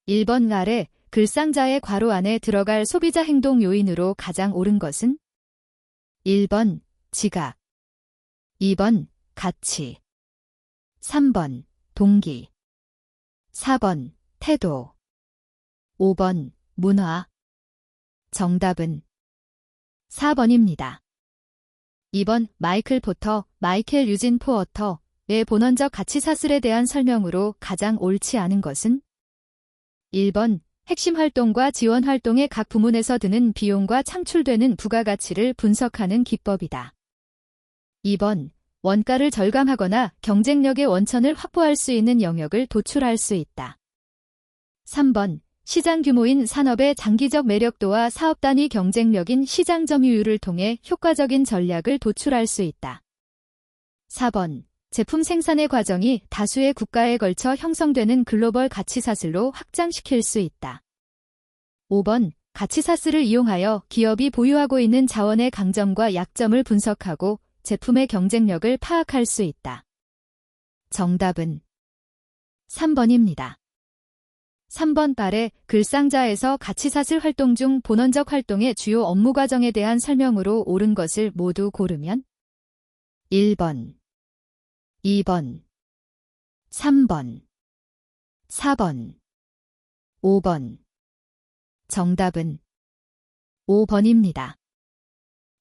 1번 아래 글상자의 괄호 안에 들어갈 소비자 행동 요인으로 가장 옳은 것은? 1번 지각, 2번 가치, 3번 동기, 4번 태도, 5번 문화. 정답은 4번입니다. 2번 마이클 포터, 마이켈 유진 포어터의 본원적 가치 사슬에 대한 설명으로 가장 옳지 않은 것은? 1번 핵심 활동과 지원 활동의 각 부문에서 드는 비용과 창출되는 부가가치를 분석하는 기법이다. 2번 원가를 절감하거나 경쟁력의 원천을 확보할 수 있는 영역을 도출할 수 있다. 3번 시장 규모인 산업의 장기적 매력도와 사업 단위 경쟁력인 시장 점유율을 통해 효과적인 전략을 도출할 수 있다. 4번 제품 생산의 과정이 다수의 국가에 걸쳐 형성되는 글로벌 가치사슬로 확장시킬 수 있다. 5번 가치사슬을 이용하여 기업이 보유하고 있는 자원의 강점과 약점을 분석하고 제품의 경쟁력을 파악할 수 있다. 정답은 3번입니다. 3번 아래 글상자에서 가치사슬 활동 중 본원적 활동의 주요 업무 과정에 대한 설명으로 옳은 것을 모두 고르면 1번, 2번, 3번, 4번, 5번. 정답은 5번입니다.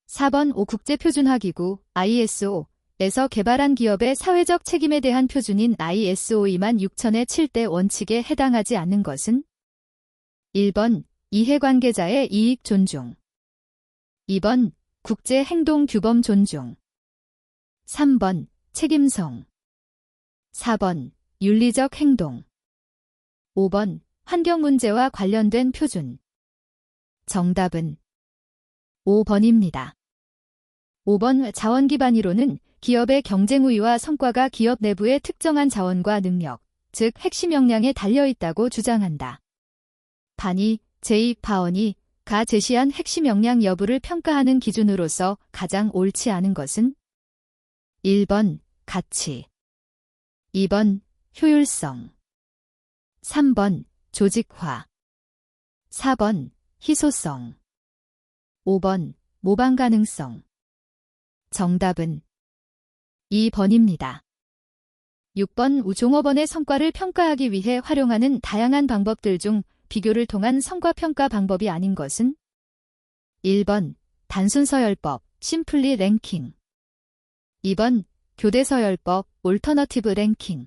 4번 5 국제표준화기구 ISO에서 개발한 기업의 사회적 책임에 대한 표준인 ISO 26000의 7대 원칙에 해당하지 않는 것은? 1번 이해관계자의 이익 존중, 2번 국제행동규범 존중, 3번 책임성, 4번 윤리적 행동, 5번 환경 문제와 관련된 표준. 정답은 5번입니다. 5번 자원 기반 이론은 기업의 경쟁 우위와 성과가 기업 내부의 특정한 자원과 능력, 즉 핵심 역량에 달려있다고 주장한다. 바니, 제이 파원이가 제시한 핵심 역량 여부를 평가하는 기준으로서 가장 옳지 않은 것은? 1번 가치, 2번 효율성, 3번 조직화, 4번 희소성, 5번 모방 가능성. 정답은 2번입니다. 6번 종업원의 성과를 평가하기 위해 활용하는 다양한 방법들 중 비교를 통한 성과평가 방법이 아닌 것은? 1번 단순 서열법, 심플리 랭킹, 2번 교대 서열법, 올터너티브 랭킹,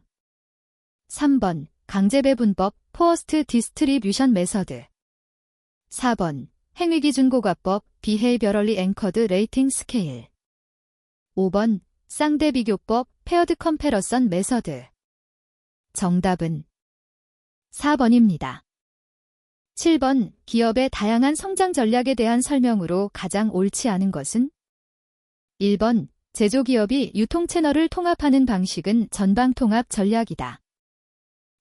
3번 강제배분법, 포어스트 디스트리뷰션 메서드, 4번 행위기준고과법, 비헤이비어럴리 앵커드 레이팅 스케일, 5번 쌍대비교법, 페어드 컴패러선 메서드. 정답은 4번입니다. 7번 기업의 다양한 성장 전략에 대한 설명으로 가장 옳지 않은 것은? 1번 제조기업이 유통채널을 통합하는 방식은 전방통합 전략이다.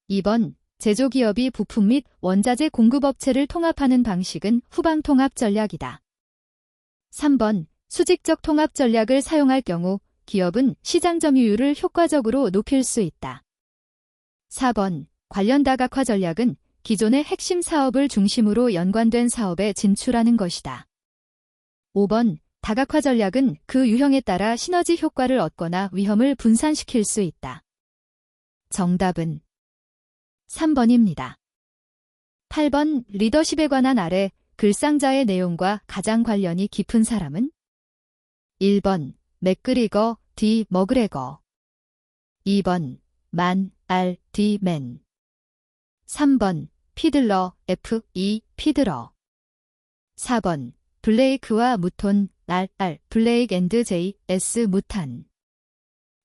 2번 제조기업이 부품 및 원자재 공급업체를 통합하는 방식은 후방통합 전략이다. 3번 수직적 통합 전략을 사용할 경우 기업은 시장 점유율을 효과적으로 높일 수 있다. 4번 관련 다각화 전략은 기존의 핵심 사업을 중심으로 연관된 사업에 진출하는 것이다. 5번 다각화 전략은 그 유형에 따라 시너지 효과를 얻거나 위험을 분산시킬 수 있다. 정답은 3번입니다. 8번 리더십에 관한 아래 글상자의 내용과 가장 관련이 깊은 사람은? 1번 맥그리거, 디 머그레거, 2번 만, 알, 디 맨, 3번 피들러, F, E, 피드러, 4번 블레이크와 무톤, 알, 블레이크 앤드 제이, S, 무탄,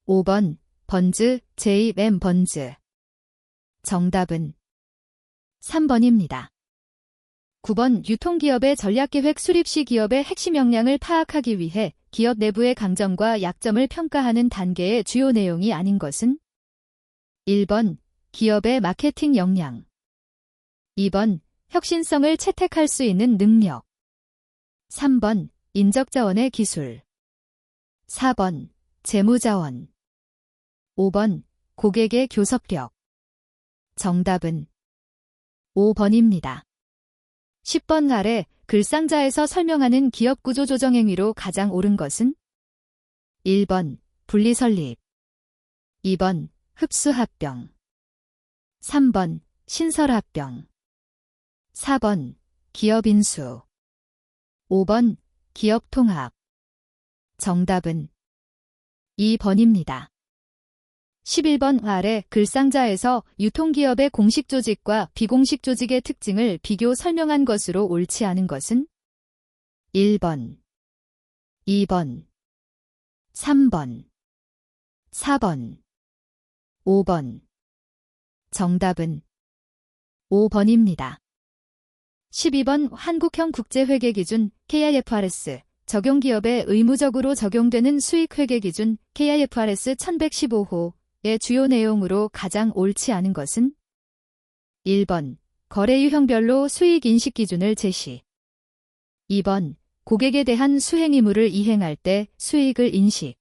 5번 번즈, J, M, 번즈. 정답은 3번입니다. 9번 유통기업의 전략계획 수립 시 기업의 핵심 역량을 파악하기 위해 기업 내부의 강점과 약점을 평가하는 단계의 주요 내용이 아닌 것은? 1번 기업의 마케팅 역량, 2번 혁신성을 채택할 수 있는 능력, 3번 인적자원의 기술, 4번 재무자원, 5번 고객의 교섭력. 정답은 5번입니다. 10번 아래 글상자에서 설명하는 기업구조 조정 행위로 가장 옳은 것은 1번 분리설립, 2번 흡수합병, 3번 신설합병, 4번 기업인수, 5번 기업통합. 정답은 2번입니다. 11번 아래 글상자에서 유통기업의 공식 조직과 비공식 조직의 특징을 비교 설명한 것으로 옳지 않은 것은 1번, 2번, 3번, 4번, 5번. 정답은 5번입니다. 12번 한국형 국제회계기준 KIFRS 적용기업에 의무적으로 적용되는 수익회계기준 KIFRS 1115호의 주요 내용으로 가장 옳지 않은 것은 1번 거래 유형별로 수익인식 기준을 제시, 2번 고객에 대한 수행 의무를 이행할 때 수익을 인식,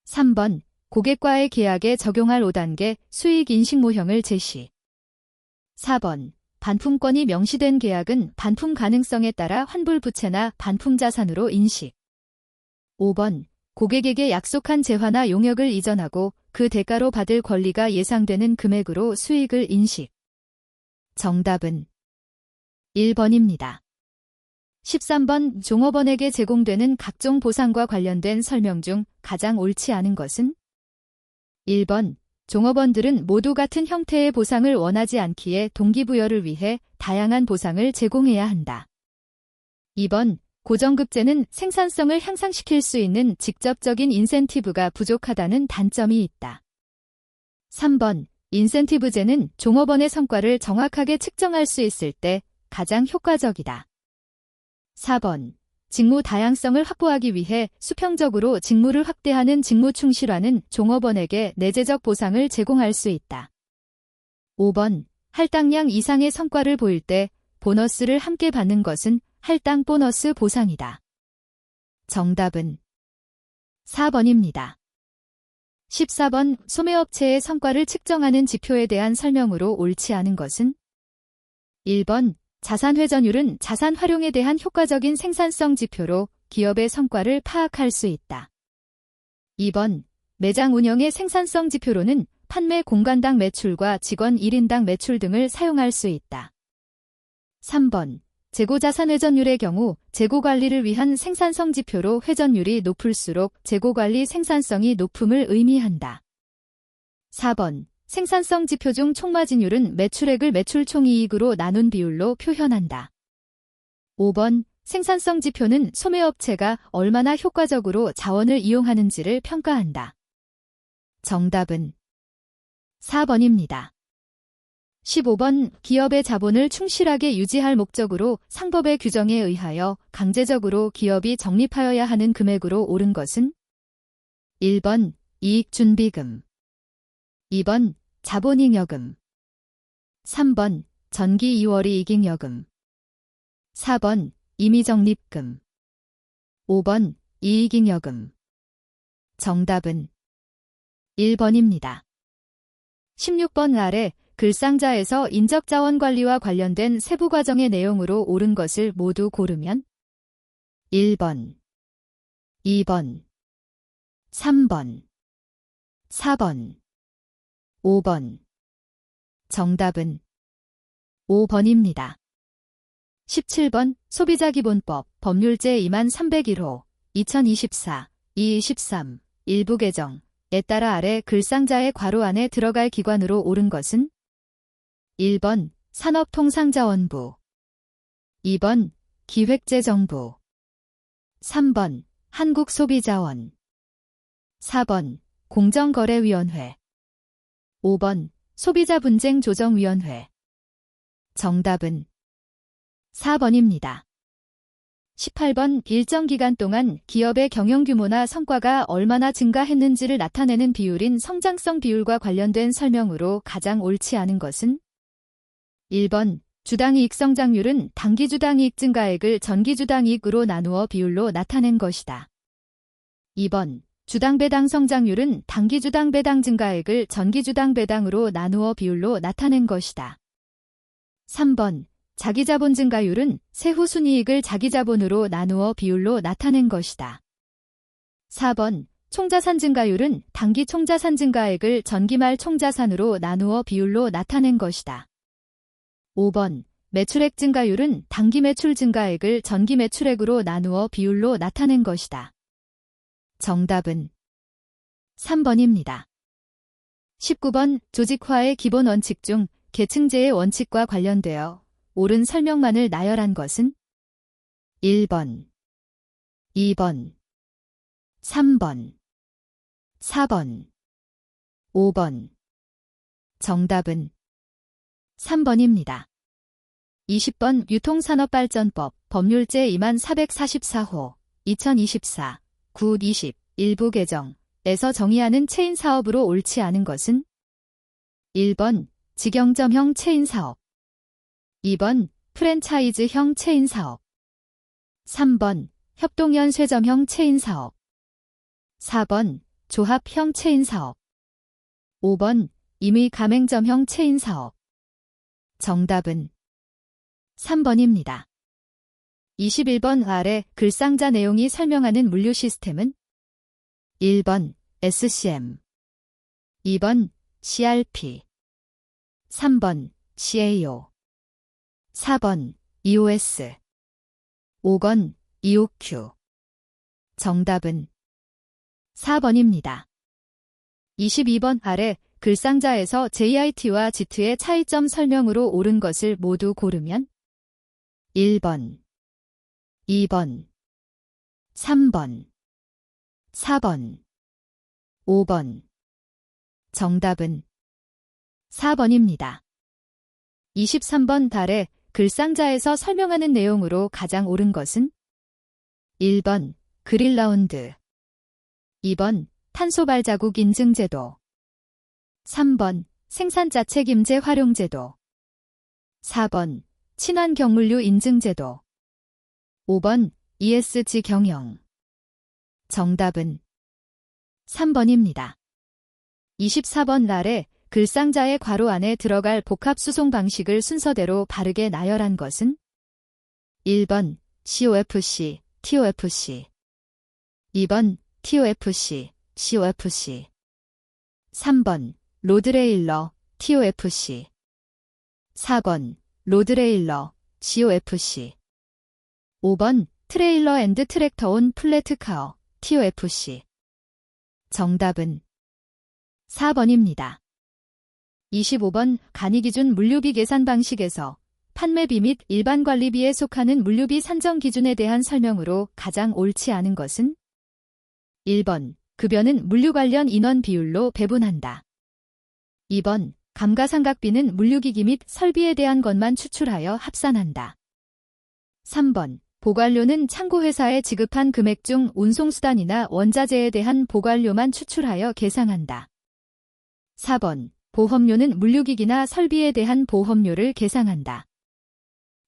3번 고객과의 계약에 적용할 5단계 수익인식 모형을 제시, 4번 반품권이 명시된 계약은 반품 가능성에 따라 환불부채나 반품자산으로 인식, 5번 고객에게 약속한 재화나 용역을 이전하고 그 대가로 받을 권리가 예상되는 금액으로 수익을 인식. 정답은 1번입니다. 13번 종업원에게 제공되는 각종 보상과 관련된 설명 중 가장 옳지 않은 것은 1번 종업원들은 모두 같은 형태의 보상을 원하지 않기에 동기부여를 위해 다양한 보상을 제공해야 한다. 2번 고정급제는 생산성을 향상시킬 수 있는 직접적인 인센티브가 부족하다는 단점이 있다. 3번 인센티브제는 종업원의 성과를 정확하게 측정할 수 있을 때 가장 효과적이다. 4번 직무 다양성을 확보하기 위해 수평적으로 직무를 확대하는 직무 충실화는 종업원에게 내재적 보상을 제공할 수 있다. 5번 할당량 이상의 성과를 보일 때 보너스를 함께 받는 것은 할당 보너스 보상이다. 정답은 4번입니다. 14번 소매업체의 성과를 측정하는 지표에 대한 설명으로 옳지 않은 것은 1번 자산회전율은 자산 활용에 대한 효과적인 생산성 지표로 기업의 성과를 파악할 수 있다. 2번 매장 운영의 생산성 지표로는 판매 공간당 매출과 직원 1인당 매출 등을 사용할 수 있다. 3번 재고자산회전율의 경우 재고관리를 위한 생산성 지표로 회전율이 높을수록 재고관리 생산성이 높음을 의미한다. 4번 생산성 지표 중 총마진율은 매출액을 매출 총이익으로 나눈 비율로 표현한다. 5번 생산성 지표는 소매업체가 얼마나 효과적으로 자원을 이용하는지를 평가한다. 정답은 4번입니다. 15번 기업의 자본을 충실하게 유지할 목적으로 상법의 규정에 의하여 강제적으로 기업이 적립하여야 하는 금액으로 옳은 것은 1번 이익준비금, 2번 자본잉여금, 3번 전기 2월 이익잉여금, 4번 임의적립금, 5번 이익잉여금. 정답은 1번입니다. 16번 아래 글상자에서 인적자원관리와 관련된 세부 과정의 내용으로 옳은 것을 모두 고르면 1번, 2번, 3번, 4번, 5번. 정답은 5번입니다. 17번 소비자기본법 법률제 2301호 2024 223 일부 개정에 따라 아래 글상자의 괄호 안에 들어갈 기관으로 옳은 것은 1번 산업통상자원부, 2번 기획재정부, 3번 한국소비자원, 4번 공정거래위원회, 5번 소비자분쟁조정위원회. 정답은 4번입니다. 18번 일정 기간 동안 기업의 경영규모나 성과가 얼마나 증가했는지를 나타내는 비율인 성장성 비율과 관련된 설명으로 가장 옳지 않은 것은 1번 주당이익 성장률은 당기주당이익 증가액을 전기주당이익으로 나누어 비율로 나타낸 것이다. 2번 주당 배당 성장률은 당기주당 배당 증가액을 전기주당 배당으로 나누어 비율로 나타낸 것이다. 3번. 자기자본 증가율은 세후 순이익을 자기자본으로 나누어 비율로 나타낸 것이다. 4번. 총자산 증가율은 당기 총자산 증가액을 전기말 총자산으로 나누어 비율로 나타낸 것이다. 5번. 매출액 증가율은 당기 매출 증가액을 전기 매출액으로 나누어 비율로 나타낸 것이다. 정답은 3번입니다. 19번. 조직화의 기본 원칙 중 계층제의 원칙과 관련되어 옳은 설명만을 나열한 것은 1번, 2번, 3번, 4번, 5번. 정답은 3번입니다. 20번. 유통산업발전법 법률제 2444호 2024 9-20 일부 개정에서 정의하는 체인사업으로 옳지 않은 것은 1번. 직영점형 체인사업 2번. 프랜차이즈형 체인사업 3번. 협동연쇄점형 체인사업 4번. 조합형 체인사업 5번. 임의 가맹점형 체인사업. 정답은 3번입니다. 21번 아래 글상자 내용이 설명하는 물류 시스템은 1번. SCM 2번. CRP 3번. CAO 4번. EOS 5번. EOQ. 정답은 4번입니다. 22번 아래 글상자에서 JIT와 JIT의 차이점 설명으로 옳은 것을 모두 고르면 1번, 2번, 3번, 4번, 5번. 정답은 4번입니다. 23번 아래 글상자에서 설명하는 내용으로 가장 옳은 것은 1번. 그릴라운드 2번. 탄소 발자국 인증제도 3번. 생산자 책임제 활용제도 4번. 친환경물류 인증제도 5번. ESG 경영. 정답은 3번입니다. 24번 아래 글상자의 괄호 안에 들어갈 복합수송 방식을 순서대로 바르게 나열한 것은 1번. COFC, TOFC 2번. TOFC, COFC 3번. 로드레일러, TOFC 4번. 로드레일러, COFC 5번. 트레일러 앤드 트랙터 온 플랫카어, TOFC. 정답은 4번입니다. 25번. 간이기준 물류비 계산 방식에서 판매비 및 일반관리비에 속하는 물류비 산정 기준에 대한 설명으로 가장 옳지 않은 것은 1번. 급여는 물류 관련 인원 비율로 배분한다. 2번. 감가상각비는 물류기기 및 설비에 대한 것만 추출하여 합산한다. 3번. 보관료는 창고회사에 지급한 금액 중 운송수단이나 원자재에 대한 보관료만 추출하여 계상한다. 4번. 보험료는 물류기기나 설비에 대한 보험료를 계상한다.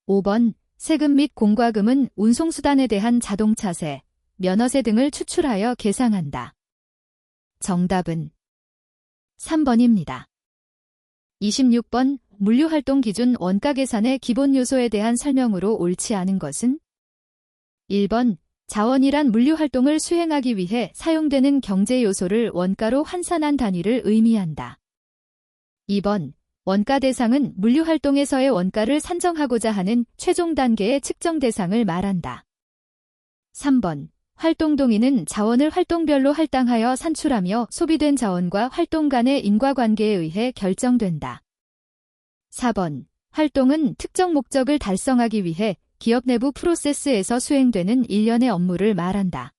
5번. 세금 및 공과금은 운송수단에 대한 자동차세, 면허세 등을 추출하여 계상한다. 정답은 3번입니다. 26번. 물류활동 기준 원가 계산의 기본 요소에 대한 설명으로 옳지 않은 것은 1번. 자원이란 물류활동을 수행하기 위해 사용되는 경제 요소를 원가로 환산한 단위를 의미한다. 2번. 원가 대상은 물류활동에서의 원가를 산정하고자 하는 최종 단계의 측정 대상을 말한다. 3번. 활동 동의는 자원을 활동별로 할당하여 산출하며 소비된 자원과 활동 간의 인과관계에 의해 결정된다. 4번. 활동은 특정 목적을 달성하기 위해 기업 내부 프로세스에서 수행되는 일련의 업무를 말한다.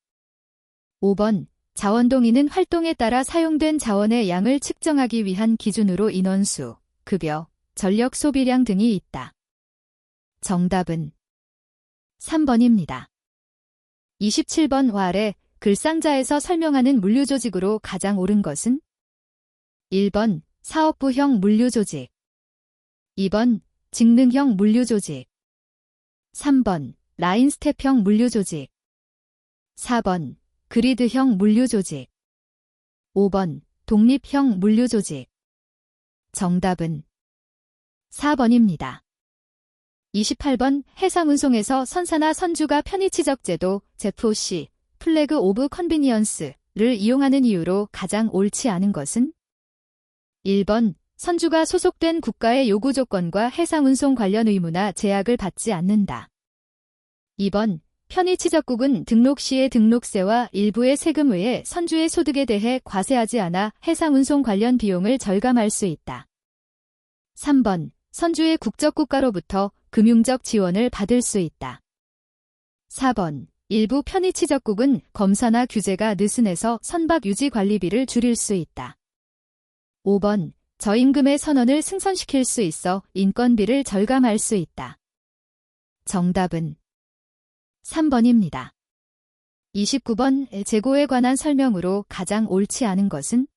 5번. 자원 동의는 활동에 따라 사용된 자원의 양을 측정하기 위한 기준으로 인원수, 급여, 전력 소비량 등이 있다. 정답은 3번입니다. 27번 아래 글상자에서 설명하는 물류조직으로 가장 옳은 것은 1번. 사업부형 물류조직 2번. 직능형 물류조직 3번. 라인스텝형 물류조직 4번. 그리드형 물류조직 5번. 독립형 물류조직. 정답은 4번입니다. 28번 해상운송에서 선사나 선주가 편의치적 제도 ZOC, 플래그 오브 컨비니언스를 이용하는 이유로 가장 옳지 않은 것은? 1번 선주가 소속된 국가의 요구 조건과 해상운송 관련 의무나 제약을 받지 않는다. 2번 편의치적국은 등록 시의 등록세와 일부의 세금 외에 선주의 소득에 대해 과세하지 않아 해상운송 관련 비용을 절감할 수 있다. 3번 선주의 국적국가로부터 금융적 지원을 받을 수 있다. 4번 일부 편의치적국은 검사나 규제가 느슨해서 선박 유지 관리비를 줄일 수 있다. 5번 저임금의 선언을 승선시킬 수 있어 인건비를 절감할 수 있다. 정답은 3번입니다. 29번 재고에 관한 설명으로 가장 옳지 않은 것은?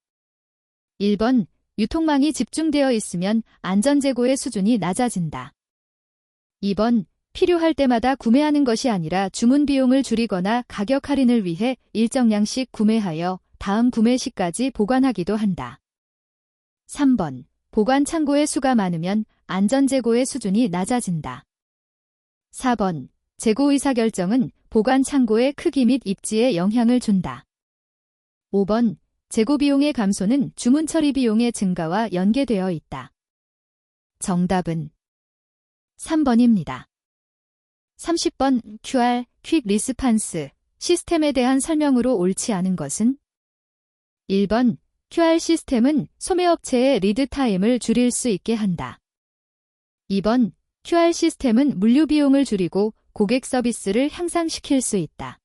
1번 유통망이 집중되어 있으면 안전재고의 수준이 낮아진다. 2번 필요할 때마다 구매하는 것이 아니라 주문 비용을 줄이거나 가격 할인을 위해 일정량씩 구매하여 다음 구매 시까지 보관하기도 한다. 3번 보관 창고의 수가 많으면 안전재고의 수준이 낮아진다. 4번 재고 의사결정은 보관 창고의 크기 및 입지에 영향을 준다. 5번 재고 비용의 감소는 주문 처리 비용의 증가와 연계되어 있다. 정답은 3번입니다. 30번 QR, 퀵 리스판스 시스템에 대한 설명으로 옳지 않은 것은? 1번 QR 시스템은 소매업체의 리드 타임을 줄일 수 있게 한다. 2번 QR 시스템은 물류 비용을 줄이고 고객 서비스를 향상시킬 수 있다.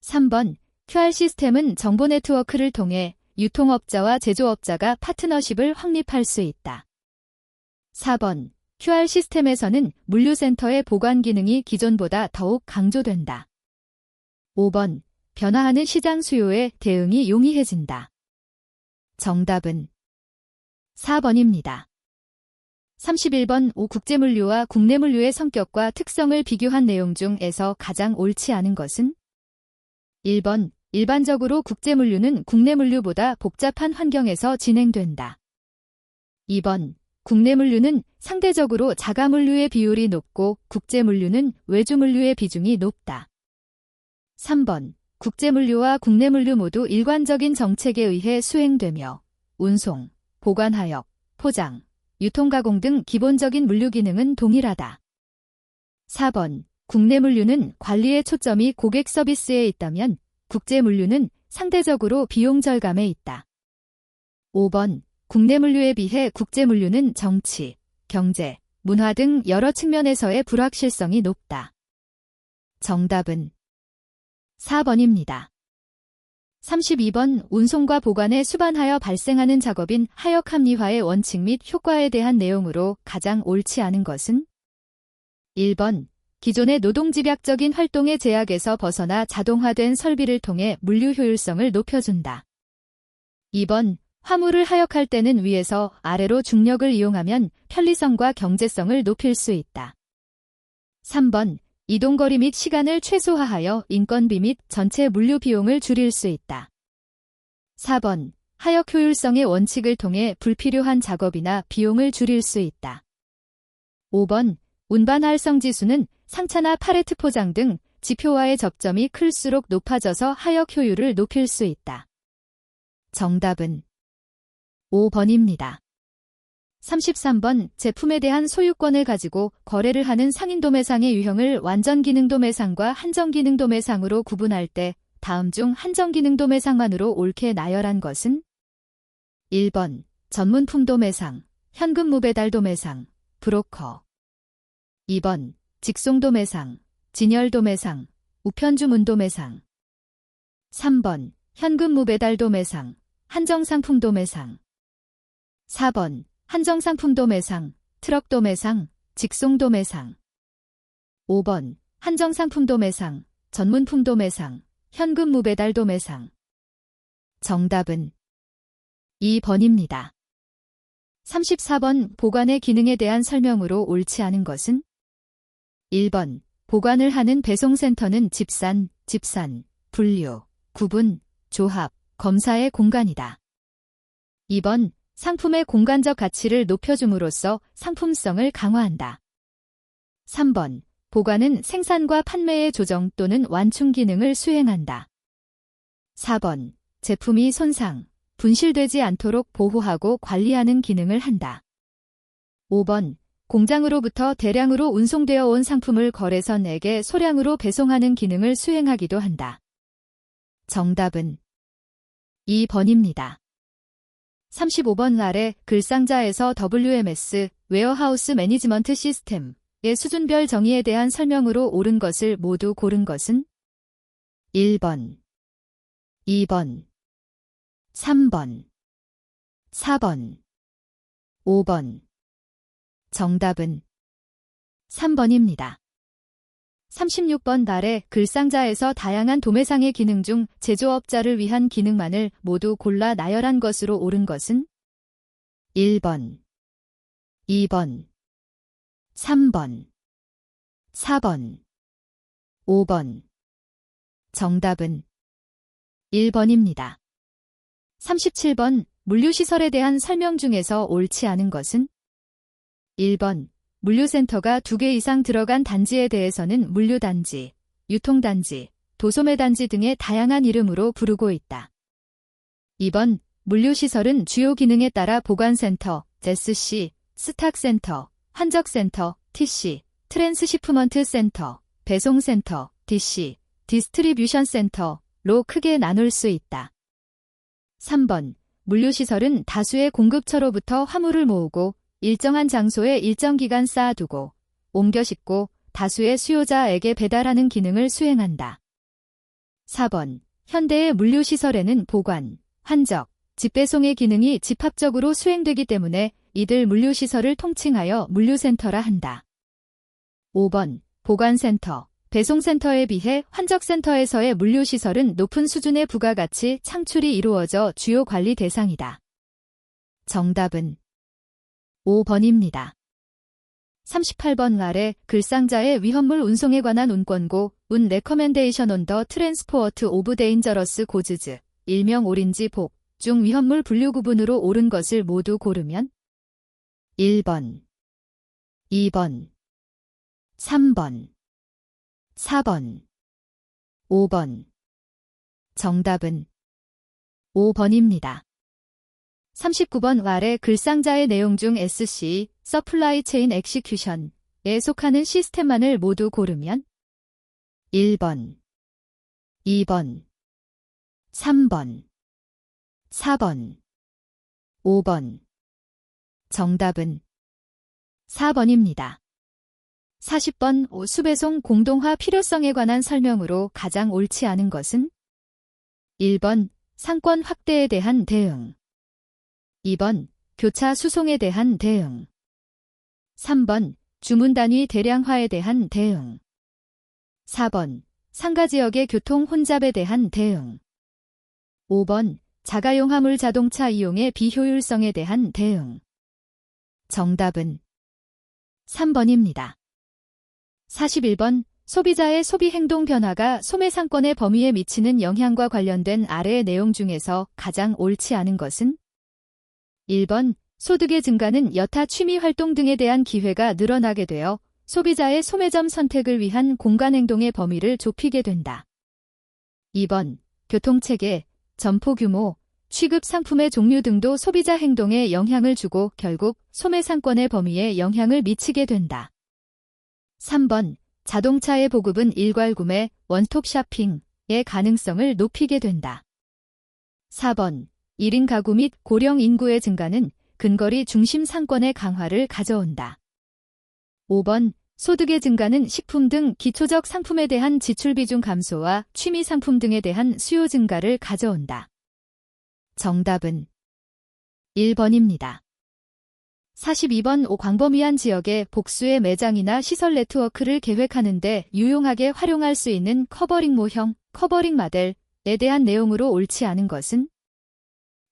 3번 QR 시스템은 정보 네트워크를 통해 유통업자와 제조업자가 파트너십을 확립할 수 있다. 4번 QR 시스템에서는 물류센터의 보관 기능이 기존보다 더욱 강조된다. 5번 변화하는 시장 수요에 대응이 용이해진다. 정답은 4번입니다. 31번 국제물류와 국내물류의 성격과 특성을 비교한 내용 중에서 가장 옳지 않은 것은? 1번 일반적으로 국제물류는 국내물류보다 복잡한 환경에서 진행된다. 2번 국내물류는 상대적으로 자가물류의 비율이 높고 국제물류는 외주물류의 비중이 높다. 3번 국제물류와 국내물류 모두 일관적인 정책에 의해 수행되며 운송, 보관하역, 포장, 유통가공 등 기본적인 물류 기능은 동일하다. 4번 국내물류는 관리의 초점이 고객 서비스에 있다면 국제물류는 상대적으로 비용 절감에 있다. 5번 국내물류에 비해 국제물류는 정치, 경제, 문화 등 여러 측면에서의 불확실성이 높다. 정답은 4번입니다. 32번 운송과 보관에 수반하여 발생하는 작업인 하역 합리화의 원칙 및 효과에 대한 내용으로 가장 옳지 않은 것은? 1번 기존의 노동집약적인 활동의 제약에서 벗어나 자동화된 설비를 통해 물류 효율성을 높여준다. 2번 화물을 하역할 때는 위에서 아래로 중력을 이용하면 편리성과 경제성을 높일 수 있다. 3번 이동거리 및 시간을 최소화하여 인건비 및 전체 물류 비용을 줄일 수 있다. 4번 하역 효율성의 원칙을 통해 불필요한 작업이나 비용을 줄일 수 있다. 5번 운반 활성 지수는 상차나 팔레트 포장 등 지표와의 접점이 클수록 높아져서 하역 효율을 높일 수 있다. 정답은 5번입니다. 33번 제품에 대한 소유권을 가지고 거래를 하는 상인도매상의 유형을 완전기능도매상과 한정기능도매상으로 구분할 때 다음 중 한정기능도매상만으로 옳게 나열한 것은? 1번 전문품도매상, 현금무배달도매상, 브로커. 2번 직송도매상, 진열도매상, 우편주문도매상. 3번 현금무배달도매상, 한정상품도매상. 4번 한정상품도매상, 트럭도매상, 직송도매상. 5번 한정상품도매상, 전문품도매상, 현금무배달도매상. 정답은 2번입니다. 34번 보관의 기능에 대한 설명으로 옳지 않은 것은? 1번 보관을 하는 배송센터는 집산, 분류, 구분, 조합, 검사의 공간이다. 2번 상품의 공간적 가치를 높여줌으로써 상품성을 강화한다. 3번. 보관은 생산과 판매의 조정 또는 완충 기능을 수행한다. 4번. 제품이 손상, 분실되지 않도록 보호하고 관리하는 기능을 한다. 5번. 공장으로부터 대량으로 운송되어 온 상품을 거래선에게 소량으로 배송하는 기능을 수행하기도 한다. 정답은 2번입니다. 35번 아래 글상자에서 WMS, 웨어하우스 매니지먼트 시스템의 수준별 정의에 대한 설명으로 옳은 것을 모두 고른 것은 1번, 2번, 3번, 4번, 5번. 정답은 3번입니다. 36번 아래 글상자에서 다양한 도매상의 기능 중 제조업자를 위한 기능만을 모두 골라 나열한 것으로 옳은 것은 1번, 2번, 3번, 4번, 5번. 정답은 1번입니다. 37번 물류시설에 대한 설명 중에서 옳지 않은 것은 1번. 물류센터가 2개 이상 들어간 단지에 대해서는 물류단지, 유통단지, 도소매단지 등의 다양한 이름으로 부르고 있다. 2번. 물류시설은 주요 기능에 따라 보관센터, SC, 스탁센터, 환적센터, TC, 트랜스시프먼트 센터, 배송센터, DC, 디스트리뷰션 센터로 크게 나눌 수 있다. 3번. 물류시설은 다수의 공급처로부터 화물을 모으고 일정한 장소에 일정 기간 쌓아두고 옮겨 싣고 다수의 수요자에게 배달하는 기능을 수행한다. 4번. 현대의 물류시설에는 보관, 환적, 집배송의 기능이 집합적으로 수행되기 때문에 이들 물류시설을 통칭하여 물류센터라 한다. 5번. 보관센터, 배송센터에 비해 환적센터에서의 물류시설은 높은 수준의 부가가치 창출이 이루어져 주요 관리 대상이다. 정답은 5번입니다. 38번 아래 글상자의 위험물 운송에 관한 운권고 운 레커멘데이션 온 더 트랜스포어트 오브 데인저러스 고즈즈, 일명 오린지 복 중 위험물 분류 구분으로 옳은 것을 모두 고르면 1번, 2번, 3번, 4번, 5번. 정답은 5번입니다. 39번 아래 글상자의 내용 중 SC, 서플라이 체인 엑시큐션에 속하는 시스템만을 모두 고르면 1번, 2번, 3번, 4번, 5번. 정답은 4번입니다. 40번 수배송 공동화 필요성에 관한 설명으로 가장 옳지 않은 것은 1번. 상권 확대에 대한 대응, 2번. 교차 수송에 대한 대응, 3번. 주문 단위 대량화에 대한 대응, 4번. 상가지역의 교통 혼잡에 대한 대응, 5번. 자가용 화물 자동차 이용의 비효율성에 대한 대응. 정답은 3번입니다. 41번. 소비자의 소비 행동 변화가 소매상권의 범위에 미치는 영향과 관련된 아래의 내용 중에서 가장 옳지 않은 것은 1번. 소득의 증가는 여타 취미 활동 등에 대한 기회가 늘어나게 되어 소비자의 소매점 선택을 위한 공간 행동의 범위를 좁히게 된다. 2번. 교통체계, 점포 규모, 취급 상품의 종류 등도 소비자 행동에 영향을 주고 결국 소매상권의 범위에 영향을 미치게 된다. 3번. 자동차의 보급은 일괄 구매, 원스톱 쇼핑의 가능성을 높이게 된다. 4번. 1인 가구 및 고령 인구의 증가는 근거리 중심 상권의 강화를 가져온다. 5번. 소득의 증가는 식품 등 기초적 상품에 대한 지출 비중 감소와 취미 상품 등에 대한 수요 증가를 가져온다. 정답은 1번입니다. 42번 광범위한 지역의 복수의 매장이나 시설 네트워크를 계획하는 데 유용하게 활용할 수 있는 커버링 모형, 커버링 모델에 대한 내용으로 옳지 않은 것은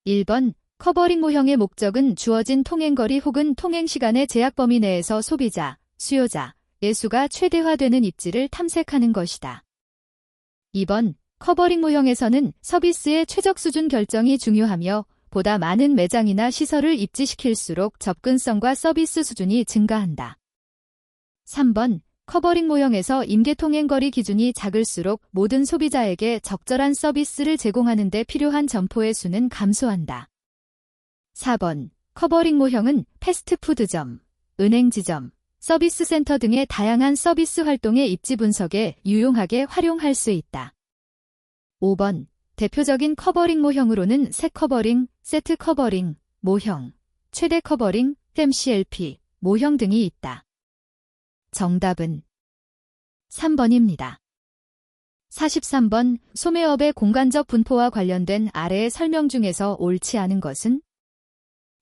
1번. 커버링 모형의 목적은 주어진 통행거리 혹은 통행시간의 제약 범위 내에서 소비자, 수요자의 수가 최대화되는 입지를 탐색하는 것이다. 2번. 커버링 모형에서는 서비스의 최적 수준 결정이 중요하며 보다 많은 매장이나 시설을 입지시킬수록 접근성과 서비스 수준이 증가한다. 3번, 커버링 모형에서 임계통행거리 기준이 작을수록 모든 소비자에게 적절한 서비스를 제공하는 데 필요한 점포의 수는 감소한다. 4번, 커버링 모형은 패스트푸드점, 은행지점, 서비스 센터 등의 다양한 서비스 활동의 입지 분석에 유용하게 활용할 수 있다. 5번, 대표적인 커버링 모형으로는 세 커버링, 세트 커버링, 모형, 최대 커버링, MCLP, 모형 등이 있다. 정답은 3번입니다. 43번, 소매업의 공간적 분포와 관련된 아래의 설명 중에서 옳지 않은 것은?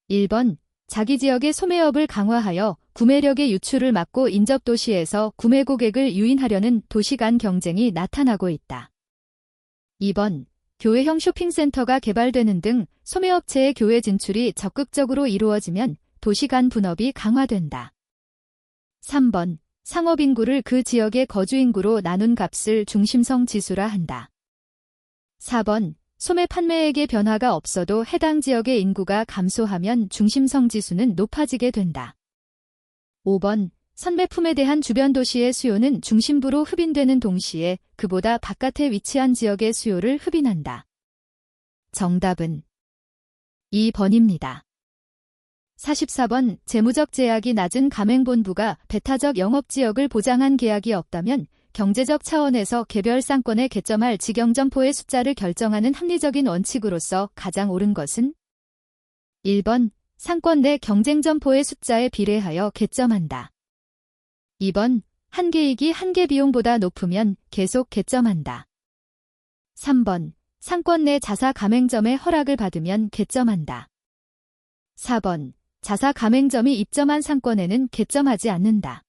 1번, 자기 지역의 소매업을 강화하여 구매력의 유출을 막고 인접도시에서 구매 고객을 유인하려는 도시 간 경쟁이 나타나고 있다. 2번, 교외형 쇼핑센터가 개발되는 등 소매업체의 교외 진출이 적극적으로 이루어지면 도시 간 분업이 강화된다. 3번, 상업인구를 그 지역의 거주인구로 나눈 값을 중심성 지수라 한다. 4번, 소매 판매액의 변화가 없어도 해당 지역의 인구가 감소하면 중심성 지수는 높아지게 된다. 5번, 선매품에 대한 주변 도시의 수요는 중심부로 흡인되는 동시에 그보다 바깥에 위치한 지역의 수요를 흡인한다. 정답은 2번입니다. 44번, 재무적 제약이 낮은 가맹본부가 배타적 영업지역을 보장한 계약이 없다면 경제적 차원에서 개별 상권에 개점할 직영점포의 숫자를 결정하는 합리적인 원칙으로서 가장 옳은 것은? 1번, 상권 내 경쟁점포의 숫자에 비례하여 개점한다. 2번, 한계이익이 한계비용보다 높으면 계속 개점한다. 3번, 상권 내 자사 가맹점의 허락을 받으면 개점한다. 4번, 자사 가맹점이 입점한 상권에는 개점하지 않는다.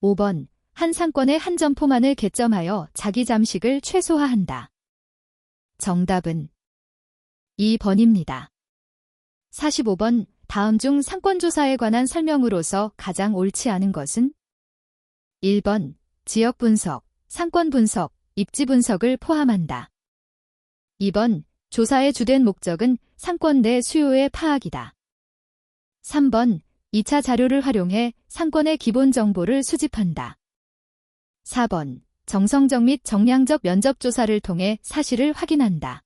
5번, 한 상권의 한 점포만을 개점하여 자기 잠식을 최소화한다. 정답은 2번입니다. 45번, 다음 중 상권조사에 관한 설명으로서 가장 옳지 않은 것은? 1번, 지역 분석, 상권 분석, 입지 분석을 포함한다. 2번, 조사의 주된 목적은 상권 내 수요의 파악이다. 3번, 2차 자료를 활용해 상권의 기본 정보를 수집한다. 4번, 정성적 및 정량적 면접 조사를 통해 사실을 확인한다.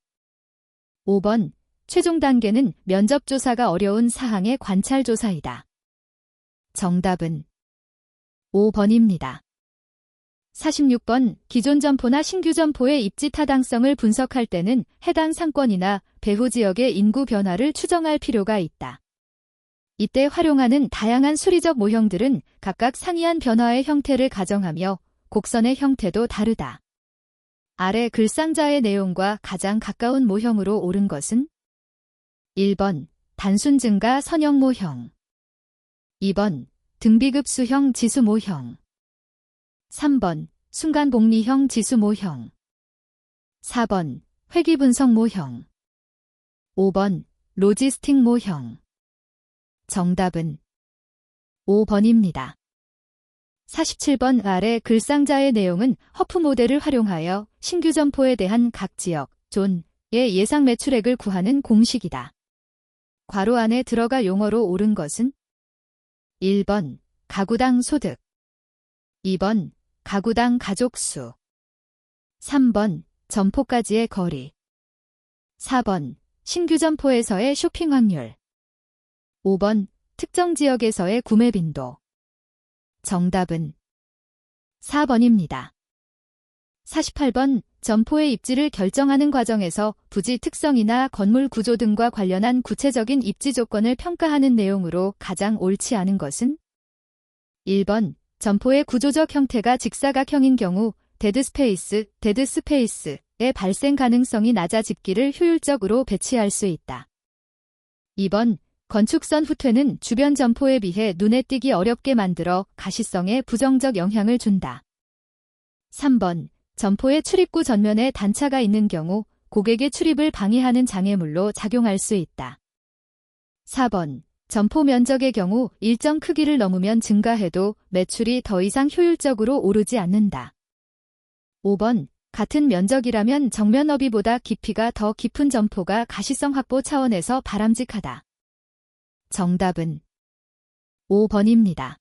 5번, 최종 단계는 면접 조사가 어려운 사항의 관찰 조사이다. 정답은 5번입니다. 46번, 기존 점포나 신규 점포의 입지 타당성을 분석할 때는 해당 상권이나 배후 지역의 인구 변화를 추정할 필요가 있다. 이때 활용하는 다양한 수리적 모형들은 각각 상이한 변화의 형태를 가정하며 곡선의 형태도 다르다. 아래 글상자의 내용과 가장 가까운 모형으로 옳은 것은? 1번, 단순 증가 선형 모형. 2번, 등비급수형 지수 모형. 3번, 순간 복리형 지수 모형. 4번, 회귀분석 모형. 5번, 로지스틱 모형. 정답은 5번입니다. 47번 아래 글상자의 내용은 허프 모델을 활용하여 신규 점포에 대한 각 지역, 존의 예상 매출액을 구하는 공식이다. 괄호 안에 들어갈 용어로 옳은 것은? 1번, 가구당 소득. 2번, 가구당 가족수. 3번, 점포까지의 거리. 4번, 신규 점포에서의 쇼핑 확률. 5번, 특정 지역에서의 구매 빈도. 정답은 4번입니다. 48번, 점포의 입지를 결정하는 과정에서 부지 특성이나 건물 구조 등과 관련한 구체적인 입지 조건을 평가하는 내용으로 가장 옳지 않은 것은? 1번, 점포의 구조적 형태가 직사각형인 경우 데드스페이스의 발생 가능성이 낮아 집기를 효율적으로 배치할 수 있다. 2번, 건축선 후퇴는 주변 점포에 비해 눈에 띄기 어렵게 만들어 가시성에 부정적 영향을 준다. 3번, 점포의 출입구 전면에 단차가 있는 경우 고객의 출입을 방해하는 장애물로 작용할 수 있다. 4번, 점포 면적의 경우 일정 크기를 넘으면 증가해도 매출이 더 이상 효율적으로 오르지 않는다. 5번, 같은 면적이라면 정면 너비보다 깊이가 더 깊은 점포가 가시성 확보 차원에서 바람직하다. 정답은 5번입니다.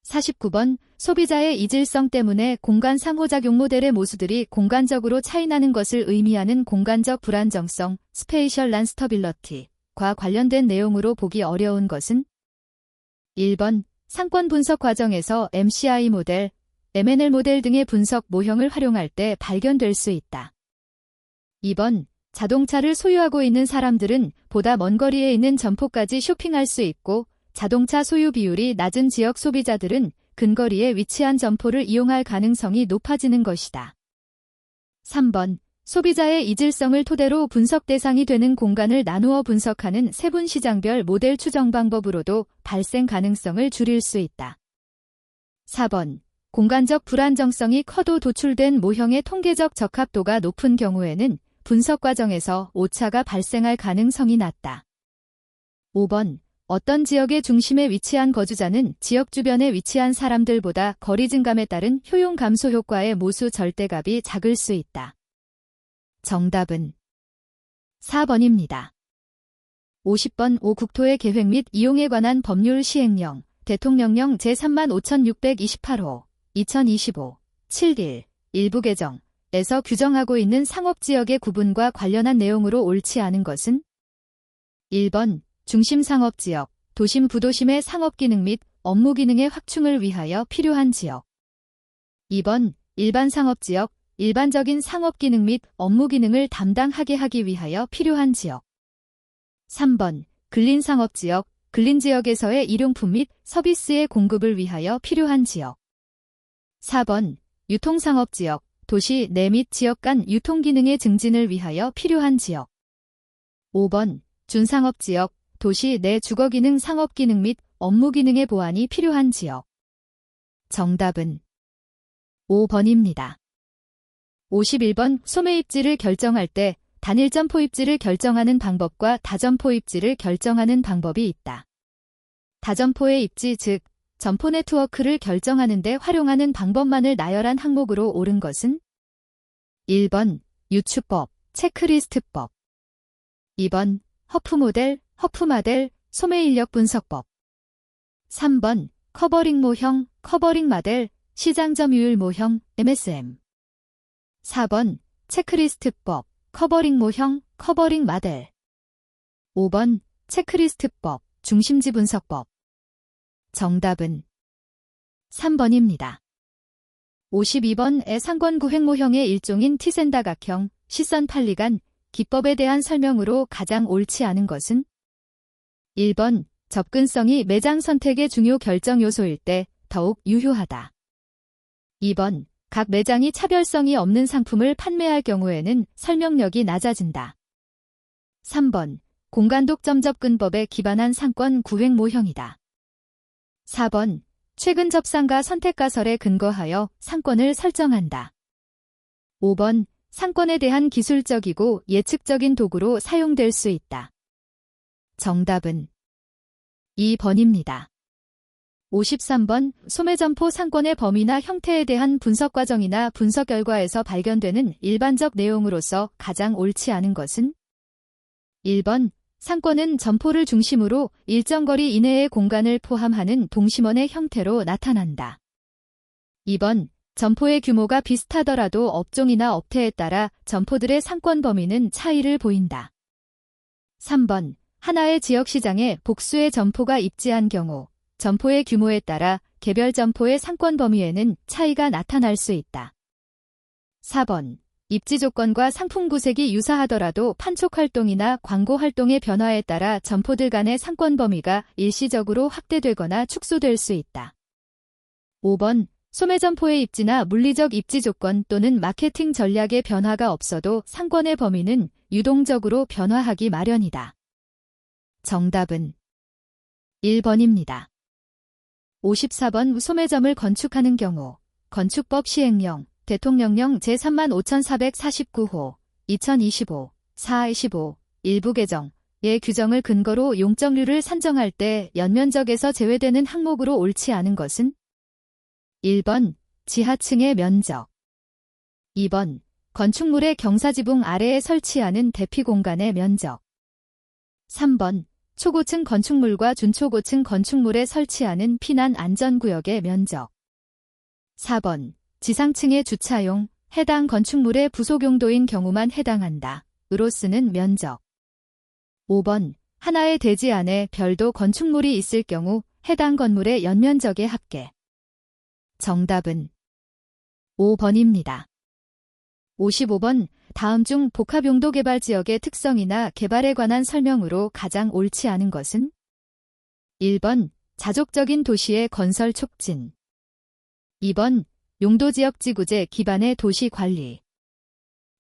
49번 소비자의 이질성 때문에 공간 상호작용 모델의 모수들이 공간적으로 차이나는 것을 의미하는 공간적 불안정성, 스페이셜 란스터빌러티과 관련된 내용으로 보기 어려운 것은 1번 상권 분석 과정에서 MCI 모델, MNL 모델 등의 분석 모형을 활용할 때 발견될 수 있다. 2번 자동차를 소유하고 있는 사람들은 보다 먼 거리에 있는 점포까지 쇼핑할 수 있고 자동차 소유 비율이 낮은 지역 소비자들은 근거리에 위치한 점포를 이용할 가능성이 높아지는 것이다. 3번 소비자의 이질성을 토대로 분석 대상이 되는 공간을 나누어 분석하는 세분 시장별 모델 추정 방법으로도 발생 가능성을 줄일 수 있다. 4번 공간적 불안정성이 커도 도출된 모형의 통계적 적합도가 높은 경우에는 분석 과정에서 오차가 발생할 가능성이 낮다. 5번 어떤 지역의 중심에 위치한 거주자는 지역 주변에 위치한 사람들보다 거리 증감에 따른 효용 감소 효과의 모수 절대값이 작을 수 있다. 정답은 4번입니다. 50번 5 국토의 계획 및 이용에 관한 법률 시행령 대통령령 제35,628호 2025 7일 일부 개정에서 규정하고 있는 상업지역의 구분과 관련한 내용으로 옳지 않은 것은 1번 중심상업지역, 도심 부도심의 상업기능 및 업무기능의 확충을 위하여 필요한 지역. 2번 일반상업지역, 일반적인 상업기능 및 업무기능을 담당하게 하기 위하여 필요한 지역. 3번 근린상업지역, 근린지역에서의 일용품 및 서비스의 공급을 위하여 필요한 지역. 4번 유통상업지역, 도시 내 및 지역 간 유통기능의 증진을 위하여 필요한 지역. 5번 준상업지역, 도시 내 주거기능 상업기능 및 업무기능의 보완이 필요한 지역. 정답은 5번입니다. 51번 소매입지를 결정할 때 단일점포 입지를 결정하는 방법과 다점포 입지를 결정하는 방법이 있다. 다점포의 입지 즉 점포 네트워크를 결정하는 데 활용하는 방법만을 나열한 항목으로 옳은 것은 1번 유추법, 체크리스트법 2번 허프 모델, 허프 마델, 소매인력 분석법 3번 커버링 모형, 커버링 마델, 시장 점유율 모형, MSM 4번 체크리스트법, 커버링 모형, 커버링 마델 5번 체크리스트법, 중심지 분석법 정답은 3번입니다. 52번의 상권구획 모형의 일종인 티센다각형, 시선 판리간, 기법에 대한 설명으로 가장 옳지 않은 것은 1번 접근성이 매장 선택의 중요 결정 요소일 때 더욱 유효하다. 2번 각 매장이 차별성이 없는 상품을 판매할 경우에는 설명력이 낮아진다. 3번 공간독점 접근법에 기반한 상권 구획 모형이다. 4번 최근 접상과 선택가설에 근거하여 상권을 설정한다. 5번 상권에 대한 기술적이고 예측적인 도구로 사용될 수 있다. 정답은 2번입니다. 53번 소매점포 상권의 범위나 형태에 대한 분석 과정이나 분석 결과에서 발견되는 일반적 내용으로서 가장 옳지 않은 것은 1번 상권은 점포를 중심으로 일정 거리 이내의 공간을 포함하는 동심원의 형태로 나타난다. 2번 점포의 규모가 비슷하더라도 업종이나 업태에 따라 점포들의 상권 범위는 차이를 보인다. 3번 하나의 지역시장에 복수의 점포가 입지한 경우 점포의 규모에 따라 개별 점포의 상권 범위에는 차이가 나타날 수 있다. 4번 입지 조건과 상품 구색이 유사하더라도 판촉 활동이나 광고 활동의 변화에 따라 점포들 간의 상권 범위가 일시적으로 확대되거나 축소될 수 있다. 5번 소매점포의 입지나 물리적 입지 조건 또는 마케팅 전략의 변화가 없어도 상권의 범위는 유동적으로 변화하기 마련이다. 정답은 1번입니다. 54번 소매점을 건축하는 경우 건축법 시행령 대통령령 제35,449호 2025 4.15 일부 개정의 규정을 근거로 용적률을 산정할 때 연면적에서 제외되는 항목으로 옳지 않은 것은 1번 지하층의 면적 2번 건축물의 경사지붕 아래에 설치하는 대피 공간의 면적 3번 초고층 건축물과 준초고층 건축물에 설치하는 피난 안전구역의 면적. 4번. 지상층의 주차용, 해당 건축물의 부속용도인 경우만 해당한다. 으로 쓰는 면적. 5번. 하나의 대지 안에 별도 건축물이 있을 경우 해당 건물의 연면적의 합계. 정답은 5번입니다. 55번. 다음 중 복합용도 개발 지역의 특성이나 개발에 관한 설명으로 가장 옳지 않은 것은? 1번. 자족적인 도시의 건설 촉진. 2번. 용도지역지구제 기반의 도시관리.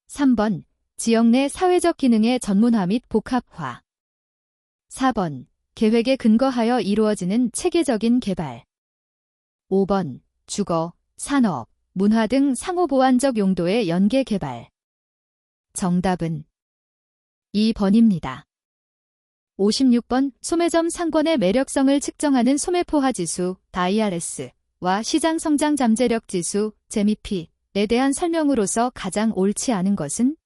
3번. 지역 내 사회적 기능의 전문화 및 복합화. 4번. 계획에 근거하여 이루어지는 체계적인 개발. 5번. 주거, 산업, 문화 등 상호보완적 용도의 연계 개발. 정답은 2번입니다. 56번. 소매점 상권의 매력성을 측정하는 소매포화지수, IRS와 시장성장 잠재력 지수, 재미피에 대한 설명으로서 가장 옳지 않은 것은?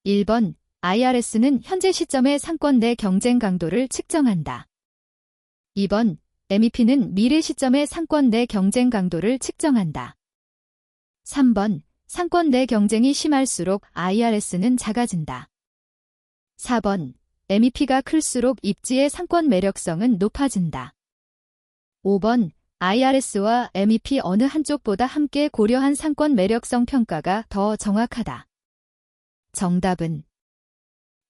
1번. IRS는 현재 시점의 상권 내 경쟁 강도를 측정한다. 2번. MEP는 미래 시점의 상권 내 경쟁 강도를 측정한다. 3번. 상권 내 경쟁이 심할수록 IRS는 작아진다. 4번. MEP가 클수록 입지의 상권 매력성은 높아진다. 5번. IRS와 MEP 어느 한쪽보다 함께 고려한 상권 매력성 평가가 더 정확하다. 정답은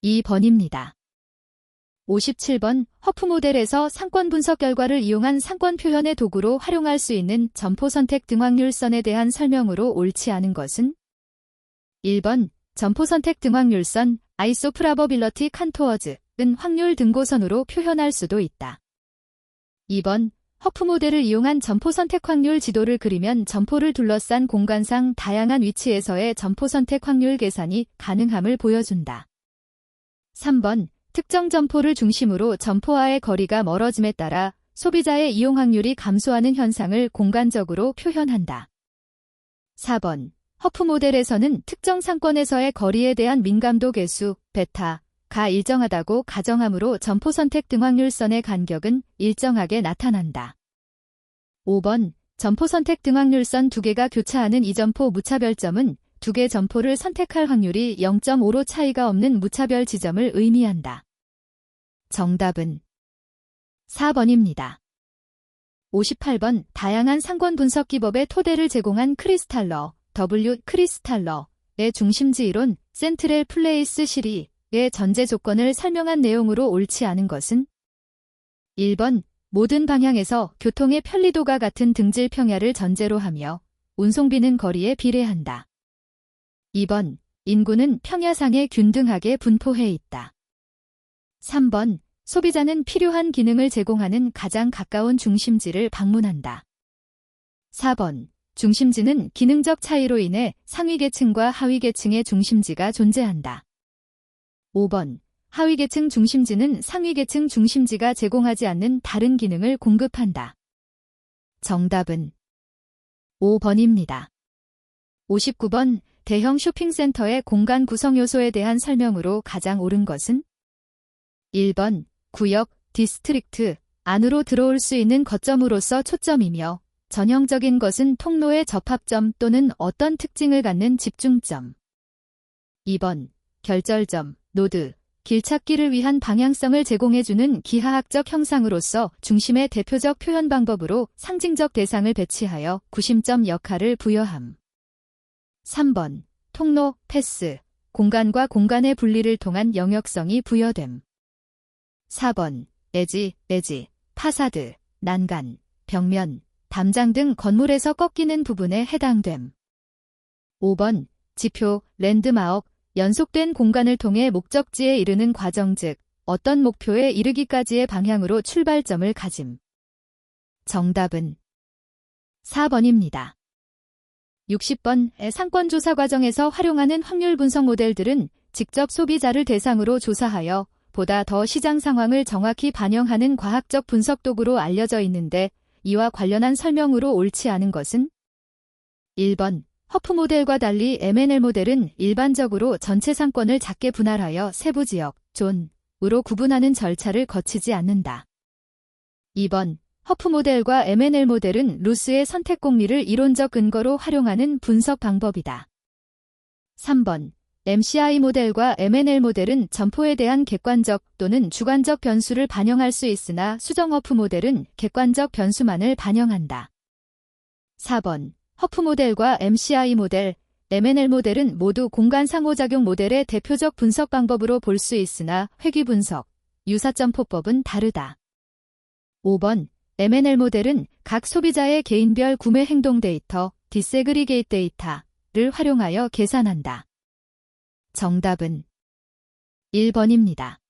2번입니다. 57번. 허프 모델에서 상권 분석 결과를 이용한 상권 표현의 도구로 활용할 수 있는 점포 선택 등확률선에 대한 설명으로 옳지 않은 것은? 1번. 점포 선택 등확률선, 아이소프라버빌러티 칸토어즈은 확률 등고선으로 표현할 수도 있다. 2번. 허프 모델을 이용한 점포 선택 확률 지도를 그리면 점포를 둘러싼 공간상 다양한 위치에서의 점포 선택 확률 계산이 가능함을 보여준다. 3번. 특정 점포를 중심으로 점포와의 거리가 멀어짐에 따라 소비자의 이용 확률이 감소하는 현상을 공간적으로 표현한다. 4번. 허프 모델에서는 특정 상권에서의 거리에 대한 민감도 계수, 베타가 일정하다고 가정하므로 점포 선택 등확률선의 간격은 일정하게 나타난다. 5번. 점포 선택 등확률선 2개가 교차하는 이 점포 무차별점은 2개 점포를 선택할 확률이 0.5로 차이가 없는 무차별 지점을 의미한다. 정답은 4번입니다. 58번. 다양한 상권 분석 기법의 토대를 제공한 크리스탈러, W. 크리스탈러의 중심지 이론, 센트럴 플레이스 시리의 전제 조건을 설명한 내용으로 옳지 않은 것은? 1번. 모든 방향에서 교통의 편리도가 같은 등질 평야를 전제로 하며 운송비는 거리에 비례한다. 2번. 인구는 평야상에 균등하게 분포해 있다. 3번. 소비자는 필요한 기능을 제공하는 가장 가까운 중심지를 방문한다. 4번. 중심지는 기능적 차이로 인해 상위계층과 하위계층의 중심지가 존재한다. 5번. 하위계층 중심지는 상위계층 중심지가 제공하지 않는 다른 기능을 공급한다. 정답은 5번입니다. 59번. 대형 쇼핑센터의 공간 구성 요소에 대한 설명으로 가장 옳은 것은? 1번. 구역, 디스트릭트 안으로 들어올 수 있는 거점으로서 초점이며 전형적인 것은 통로의 접합점 또는 어떤 특징을 갖는 집중점. 2번. 결절점, 노드, 길찾기를 위한 방향성을 제공해주는 기하학적 형상으로서 중심의 대표적 표현 방법으로 상징적 대상을 배치하여 구심점 역할을 부여함. 3번. 통로, 패스, 공간과 공간의 분리를 통한 영역성이 부여됨. 4번. 에지, 파사드, 난간, 벽면, 담장 등 건물에서 꺾이는 부분에 해당됨. 5번. 지표, 랜드마크, 연속된 공간을 통해 목적지에 이르는 과정 즉 어떤 목표에 이르기까지의 방향으로 출발점을 가짐. 정답은 4번입니다. 60번. 상권조사 과정에서 활용하는 확률 분석 모델들은 직접 소비자를 대상으로 조사하여 보다 더 시장 상황을 정확히 반영하는 과학적 분석 도구로 알려져 있는데 이와 관련한 설명으로 옳지 않은 것은? 1번. 허프 모델과 달리 M&L 모델은 일반적으로 전체 상권을 작게 분할하여 세부 지역, 존, 으로 구분하는 절차를 거치지 않는다. 2번, 허프 모델과 M&L 모델은 루스의 선택 공리를 이론적 근거로 활용하는 분석 방법이다. 3번, MCI 모델과 M&L 모델은 점포에 대한 객관적 또는 주관적 변수를 반영할 수 있으나 수정 허프 모델은 객관적 변수만을 반영한다. 4번, 허프 모델과 MCI 모델, M&L 모델은 모두 공간 상호작용 모델의 대표적 분석 방법으로 볼 수 있으나 회귀 분석, 유사점포법은 다르다. 5번, M&L 모델은 각 소비자의 개인별 구매 행동 데이터, 디세그리게이트 데이터를 활용하여 계산한다. 정답은 1번입니다.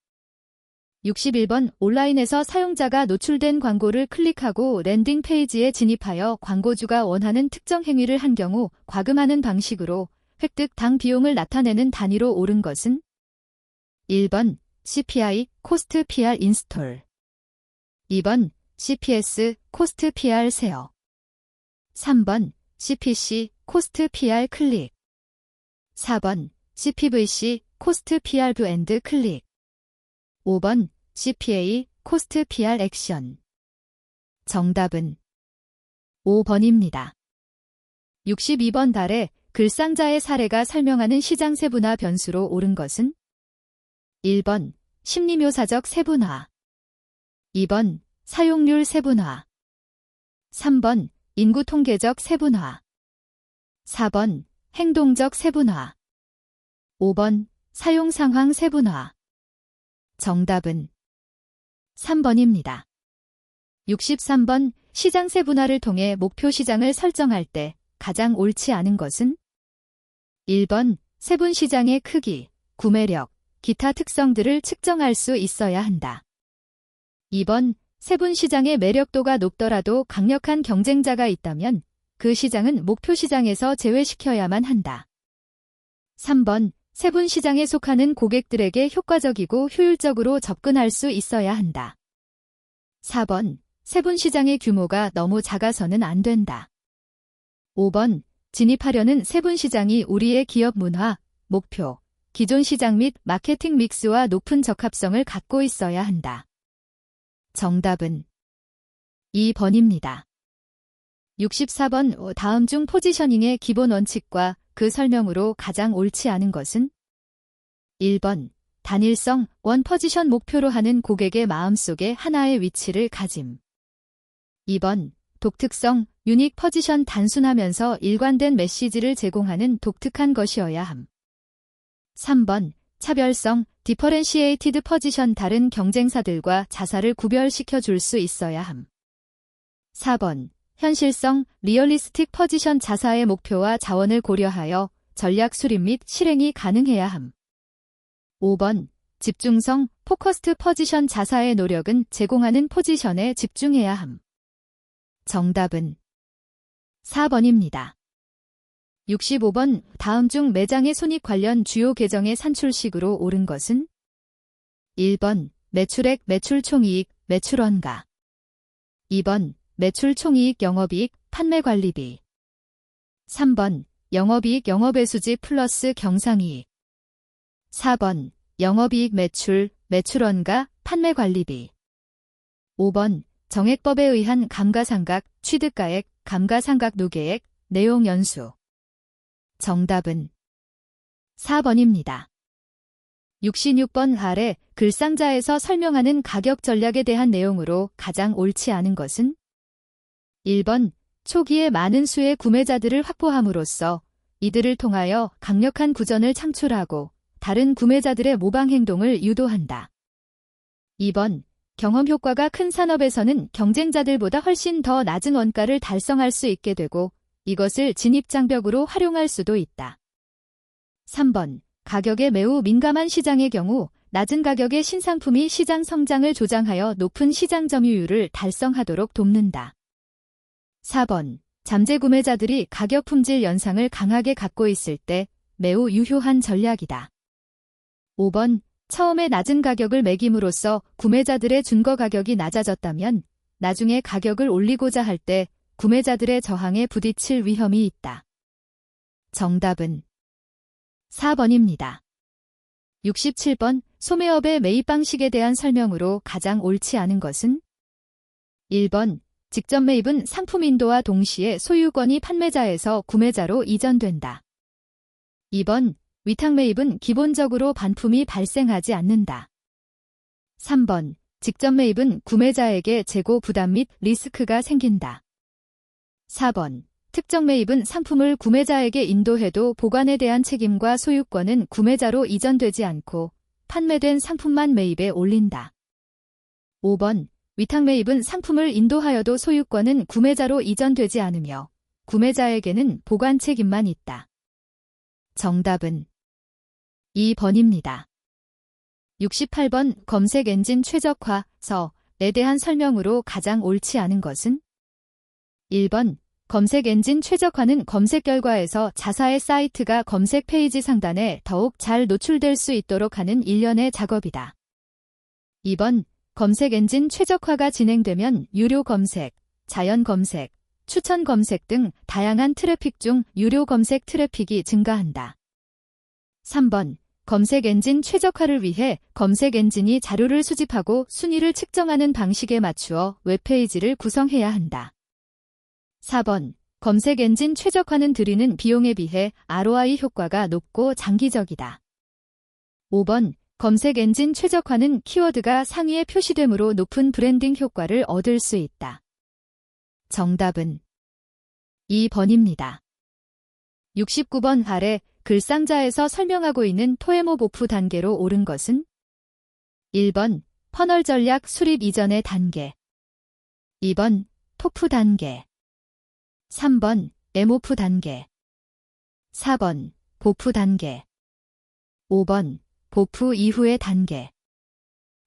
61번, 온라인에서 사용자가 노출된 광고를 클릭하고 랜딩 페이지에 진입하여 광고주가 원하는 특정 행위를 한 경우 과금하는 방식으로 획득 당 비용을 나타내는 단위로 옳은 것은 1번 CPI, 코스트 PR 인스톨, 2번 CPS, 코스트 PR 세어, 3번 CPC, 코스트 PR 클릭, 4번 CPVC, 코스트 PR 뷰 앤드 클릭, 5번 CPA, 코스트 PR 액션. 정답은 5번입니다. 62번 달에 글상자의 사례가 설명하는 시장 세분화 변수로 옳은 것은 1번 심리묘사적 세분화, 2번 사용률 세분화, 3번 인구 통계적 세분화, 4번 행동적 세분화, 5번 사용 상황 세분화. 정답은 3번입니다. 63번, 시장 세분화를 통해 목표 시장을 설정할 때 가장 옳지 않은 것은 1번 세분 시장의 크기, 구매력, 기타 특성들을 측정할 수 있어야 한다. 2번 세분 시장의 매력도가 높더라도 강력한 경쟁자가 있다면 그 시장은 목표 시장에서 제외시켜야만 한다. 3번 세분 시장에 속하는 고객들에게 효과적이고 효율적으로 접근할 수 있어야 한다. 4번 세분 시장의 규모가 너무 작아서는 안 된다. 5번 진입하려는 세분 시장이 우리의 기업 문화, 목표, 기존 시장 및 마케팅 믹스와 높은 적합성을 갖고 있어야 한다. 정답은 2번입니다. 64번 다음 중 포지셔닝의 기본 원칙과 그 설명으로 가장 옳지 않은 것은 1번 단일성, 원 포지션 목표로 하는 고객의 마음속에 하나의 위치를 가짐. 2번 독특성, 유닉 포지션 단순하면서 일관된 메시지를 제공하는 독특한 것이어야 함. 3번 차별성, 디퍼렌시에이티드 포지션 다른 경쟁사들과 자사를 구별시켜 줄 수 있어야 함. 4번 현실성, 리얼리스틱 포지션 자사의 목표와 자원을 고려하여 전략 수립 및 실행이 가능해야 함. 5번 집중성, 포커스드 포지션 자사의 노력은 제공하는 포지션에 집중해야 함. 정답은 4번입니다. 65번 다음 중 매장의 손익 관련 주요 계정의 산출식으로 옳은 것은 1번 매출액, 매출총이익, 매출원가, 2번 매출 총이익, 영업이익, 판매관리비, 3번 영업이익, 영업외수지 플러스 경상이익, 4번 영업이익, 매출, 매출원가, 판매관리비, 5번 정액법에 의한 감가상각, 취득가액, 감가상각 누계액, 내용 연수. 정답은 4번입니다. 66번 아래 글상자에서 설명하는 가격 전략에 대한 내용으로 가장 옳지 않은 것은 1번 초기에 많은 수의 구매자들을 확보함으로써 이들을 통하여 강력한 구전을 창출하고 다른 구매자들의 모방 행동을 유도한다. 2번 경험 효과가 큰 산업에서는 경쟁자들보다 훨씬 더 낮은 원가를 달성할 수 있게 되고 이것을 진입장벽으로 활용할 수도 있다. 3번 가격에 매우 민감한 시장의 경우 낮은 가격의 신상품이 시장 성장을 조장하여 높은 시장 점유율을 달성하도록 돕는다. 4번 잠재 구매자들이 가격 품질 연상을 강하게 갖고 있을 때 매우 유효한 전략이다. 5번 처음에 낮은 가격을 매김으로써 구매자들의 준거 가격이 낮아졌다면 나중에 가격을 올리고자 할 때 구매자들의 저항에 부딪힐 위험이 있다. 정답은 4번입니다. 67번 소매업의 매입 방식에 대한 설명으로 가장 옳지 않은 것은? 1번, 직접 매입은 상품 인도와 동시에 소유권이 판매자에서 구매자로 이전된다. 2번, 위탁 매입은 기본적으로 반품이 발생하지 않는다. 3번, 직접 매입은 구매자에게 재고 부담 및 리스크가 생긴다. 4번, 특정 매입은 상품을 구매자에게 인도해도 보관에 대한 책임과 소유권은 구매자로 이전되지 않고 판매된 상품만 매입에 올린다. 5번, 위탁 매입은 상품을 인도하여도 소유권은 구매자로 이전되지 않으며 구매자에게는 보관 책임만 있다. 정답은 2번입니다. 68번 검색 엔진 최적화서에 대한 설명으로 가장 옳지 않은 것은? 1번 검색 엔진 최적화는 검색 결과에서 자사의 사이트가 검색 페이지 상단에 더욱 잘 노출될 수 있도록 하는 일련의 작업이다. 2번 검색 엔진 최적화가 진행되면 유료 검색, 자연 검색, 추천 검색 등 다양한 트래픽 중 유료 검색 트래픽이 증가한다. 3번 검색 엔진 최적화를 위해 검색 엔진이 자료를 수집하고 순위를 측정하는 방식에 맞추어 웹페이지를 구성해야 한다. 4번 검색 엔진 최적화는 들이는 비용에 비해 ROI 효과가 높고 장기적이다. 5번 검색 엔진 최적화는 키워드가 상위에 표시되므로 높은 브랜딩 효과를 얻을 수 있다. 정답은 2번입니다. 69번 아래 글상자에서 설명하고 있는 토에모보프 단계로 옳은 것은? 1번 퍼널 전략 수립 이전의 단계, 2번 토프 단계, 3번 에모프 단계, 4번 보프 단계, 5번 보프 이후의 단계.